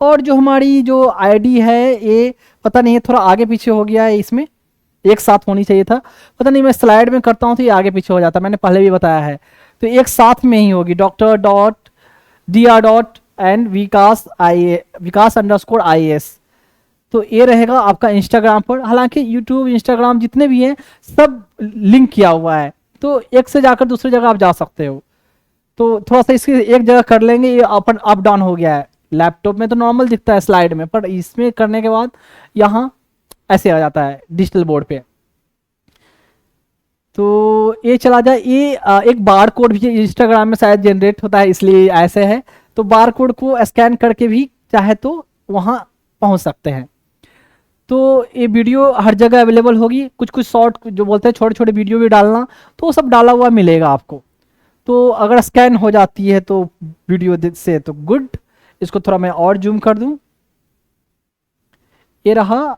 और जो हमारी जो आईडी है, ये पता नहीं है, थोड़ा आगे पीछे हो गया है, इसमें एक साथ होनी चाहिए था, पता नहीं, मैं स्लाइड में करता हूँ तो ये आगे पीछे हो जाता है, मैंने पहले भी बताया है, तो एक साथ में ही होगी, Dr.Vikas_IAS। तो ये रहेगा आपका इंस्टाग्राम पर। हालांकि यूट्यूब, इंस्टाग्राम जितने भी हैं सब लिंक किया हुआ है, तो एक से जाकर दूसरी जगह आप जा सकते हो। तो थोड़ा सा इसकी एक जगह कर लेंगे, ये अपन अप डाउन हो गया है, लैपटॉप में तो नॉर्मल दिखता है स्लाइड में, पर इसमें करने के बाद यहाँ ऐसे आ जाता है डिजिटल बोर्ड पे। तो ये चला जाए, ये एक बार कोड भी इंस्टाग्राम में शायद जनरेट होता है, इसलिए ऐसे है। तो बार कोड को स्कैन करके भी चाहे तो वहाँ पहुँच सकते हैं। तो ये वीडियो हर जगह अवेलेबल होगी, कुछ कुछ शॉर्ट जो बोलते हैं छोटे छोटे वीडियो भी डालना, तो वो सब डाला हुआ मिलेगा आपको। तो अगर स्कैन हो जाती है तो वीडियो से तो गुड। इसको थोड़ा मैं और जूम कर दूं, ये रहा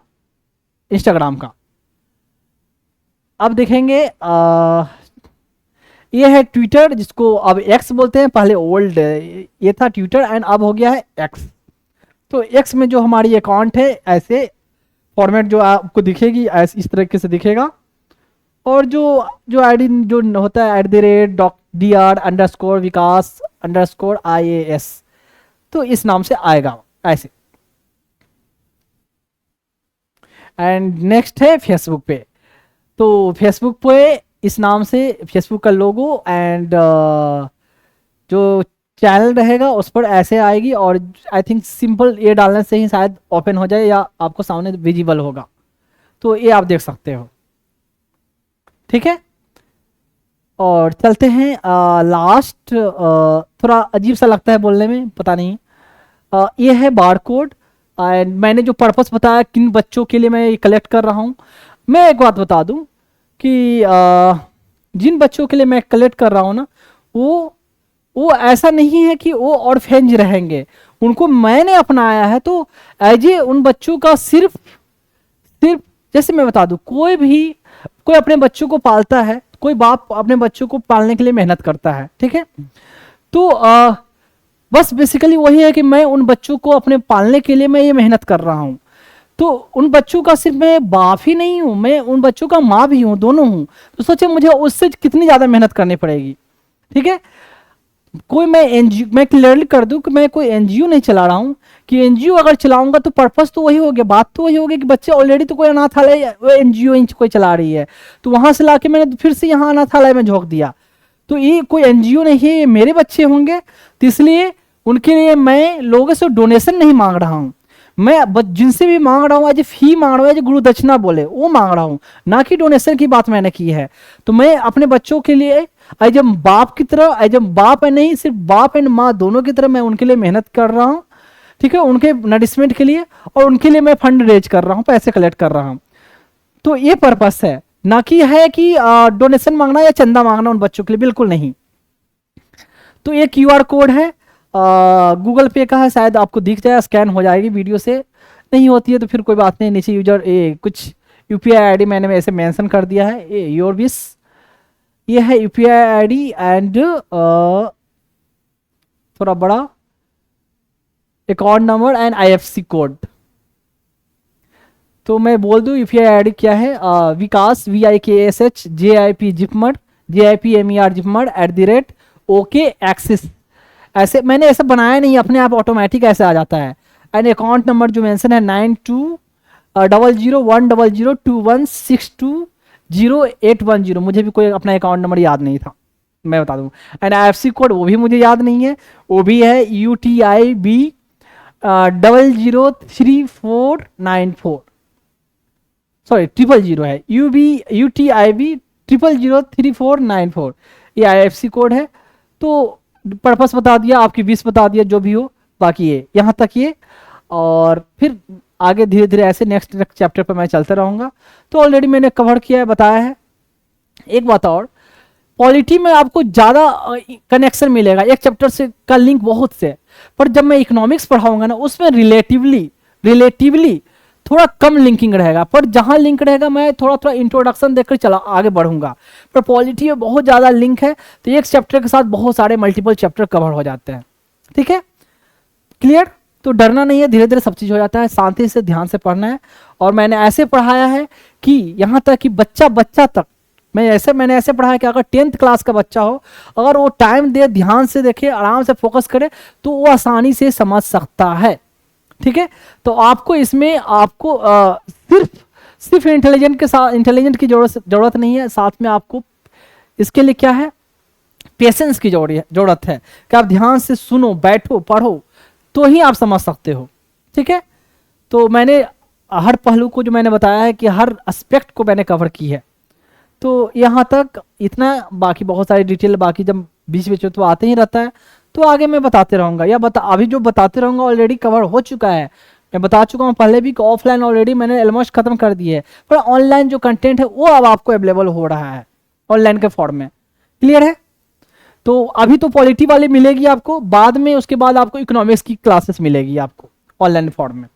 इंस्टाग्राम का। अब देखेंगे ये है ट्विटर, जिसको अब एक्स बोलते हैं, पहले ओल्ड ये था ट्विटर एंड अब हो गया है एक्स। तो एक्स में जो हमारी अकाउंट है, ऐसे फॉर्मेट जो आपको दिखेगी, ऐसे इस तरीके से दिखेगा। और जो जो आईडी जो होता है @Dr.Vikas_IAS, तो इस नाम से आएगा ऐसे। एंड नेक्स्ट है फेसबुक पे। तो फेसबुक पे इस नाम से फेसबुक का लोगो एंड जो चैनल रहेगा उस पर ऐसे आएगी, और आई थिंक सिंपल ये डालने से ही शायद ओपन हो जाए या आपको सामने विजिबल होगा, तो ये आप देख सकते हो, ठीक है। और चलते हैं लास्ट, थोड़ा अजीब सा लगता है बोलने में, पता नहीं, ये है बार कोड। एंड मैंने जो पर्पस बताया किन बच्चों के लिए मैं ये कलेक्ट कर रहा हूँ, मैं एक बात बता दूं कि जिन बच्चों के लिए मैं कलेक्ट कर रहा हूँ ना, वो ऐसा नहीं है कि वो ऑर्फेंज रहेंगे, उनको मैंने अपनाया है। तो एज ए उन बच्चों का सिर्फ सिर्फ जैसे मैं बता दूं, कोई अपने बच्चों को पालता है, कोई बाप अपने बच्चों को पालने के लिए मेहनत करता है, ठीक है। तो बस बेसिकली वही है कि मैं उन बच्चों को अपने पालने के लिए मैं ये मेहनत कर रहा हूँ। तो उन बच्चों का सिर्फ मैं बाप ही नहीं हूँ, मैं उन बच्चों का माँ भी हूँ, दोनों हूँ। तो सोचे मुझे उससे कितनी ज़्यादा मेहनत करनी पड़ेगी, ठीक है। मैं क्लियरली कर दूं कि मैं कोई एनजीओ नहीं चला रहा हूँ, कि एनजीओ अगर चलाऊंगा तो पर्पस तो वही हो गया, बात तो वही होगी कि बच्चे ऑलरेडी तो कोई अनाथालय एनजीओ कोई चला रही है, तो वहां से लाके मैंने फिर से यहाँ अनाथालय में झोंक दिया। तो ये कोई एनजीओ नहीं है, ये मेरे बच्चे होंगे, तो इसलिए उनके लिए मैं लोगों से डोनेशन नहीं मांग रहा हूँ। मैं जिनसे भी मांग रहा हूँ एज फी मांग रहा हूँ, एज गुरु दक्षिणा बोले वो मांग रहा हूँ, ना कि डोनेशन की बात मैंने की है। तो मैं अपने बच्चों के लिए एज बाप की तरह, एज बाप है नहीं, सिर्फ बाप एंड माँ दोनों की तरह मैं उनके लिए मेहनत कर रहा हूँ, ठीक है, उनके नरिशमेंट के लिए। और उनके लिए मैं फंड रेज कर रहा हूँ, पैसे कलेक्ट कर रहा हूँ। तो ये पर्पस है, ना कि है कि डोनेशन मांगना या चंदा मांगना उन बच्चों के लिए, बिल्कुल नहीं। तो ये क्यूआर कोड है, गूगल पे का है, शायद आपको दिख जाए, स्कैन हो जाएगी वीडियो से, नहीं होती है तो फिर कोई बात नहीं, नीचे यूजर कुछ यूपीआई आईडी मैंने ऐसे मेंशन कर दिया है, ये योर विश। ये है यूपीआई आईडी एंड थोड़ा बड़ा account number and IFSC code. तो मैं बोल दूं यूपीआई आईडी क्या है, विकास VIKASH JIP JIPMER JIPMER JIPMER @OK axis. ऐसे मैंने ऐसा बनाया नहीं, अपने आप ऑटोमेटिक ऐसे आ जाता है। एंड अकाउंट नंबर जो मेंशन है 9200100216200810। मुझे भी कोई अपना अकाउंट नंबर याद नहीं था। मैं बता दूं। एंड IFSC कोड वो भी मुझे याद नहीं है, वो भी है UTIB 003494, सॉरी 000 है, UTIB 003494, ये IFSC कोड है। तो पर्पस बता दिया, आपकी विश बता दिया, जो भी हो, बाकी ये यहाँ तक ये, और फिर आगे धीरे धीरे ऐसे नेक्स्ट चैप्टर पर मैं चलता रहूँगा। तो ऑलरेडी मैंने कवर किया है, बताया है। एक बात और, पॉलिटी में आपको ज़्यादा कनेक्शन मिलेगा, एक चैप्टर से का लिंक बहुत से, पर जब मैं इकोनॉमिक्स पढ़ाऊंगा ना, उसमें रिलेटिवली थोड़ा कम लिंकिंग रहेगा, पर जहां लिंक रहेगा मैं थोड़ा थोड़ा इंट्रोडक्शन देकर चला आगे बढ़ूंगा। पर पॉलिटी में बहुत ज़्यादा लिंक है, तो एक चैप्टर के साथ बहुत सारे मल्टीपल चैप्टर कवर हो जाते हैं। ठीक है, क्लियर? तो डरना नहीं है, धीरे धीरे सब चीज़ हो जाता है, शांति से ध्यान से पढ़ना है। और मैंने ऐसे पढ़ाया है कि यहाँ तक कि बच्चा तक मैंने ऐसे पढ़ाया कि अगर 10th क्लास का बच्चा हो, अगर वो टाइम दे, ध्यान से देखे, आराम से फोकस करे, तो वो आसानी से समझ सकता है। ठीक है, तो आपको इसमें आपको सिर्फ इंटेलिजेंट की जरूरत नहीं है, साथ में आपको इसके लिए क्या है, पेशेंस की जरूरत है कि आप ध्यान से सुनो, बैठो, पढ़ो, तो ही आप समझ सकते हो। ठीक है, तो मैंने हर पहलू को जो मैंने बताया है कि हर एस्पेक्ट को मैंने कवर की है। तो यहाँ तक इतना, बाकी बहुत सारी डिटेल बाकी जब बीच बीच में तो आते ही रहता है, तो आगे मैं बताते रहूँगा, या अभी जो बताते रहूँगा ऑलरेडी कवर हो चुका है, मैं बता चुका हूँ पहले भी कि ऑफलाइन ऑलरेडी मैंने ऑलमोस्ट खत्म कर दिए है, पर ऑनलाइन जो कंटेंट है वो अब आपको अवेलेबल हो रहा है ऑनलाइन के फॉर्म में। क्लियर है? तो अभी तो पॉलिटी वाली मिलेगी आपको, बाद में उसके बाद आपको इकोनॉमिक्स की क्लासेस मिलेगी आपको ऑनलाइन फॉर्म में।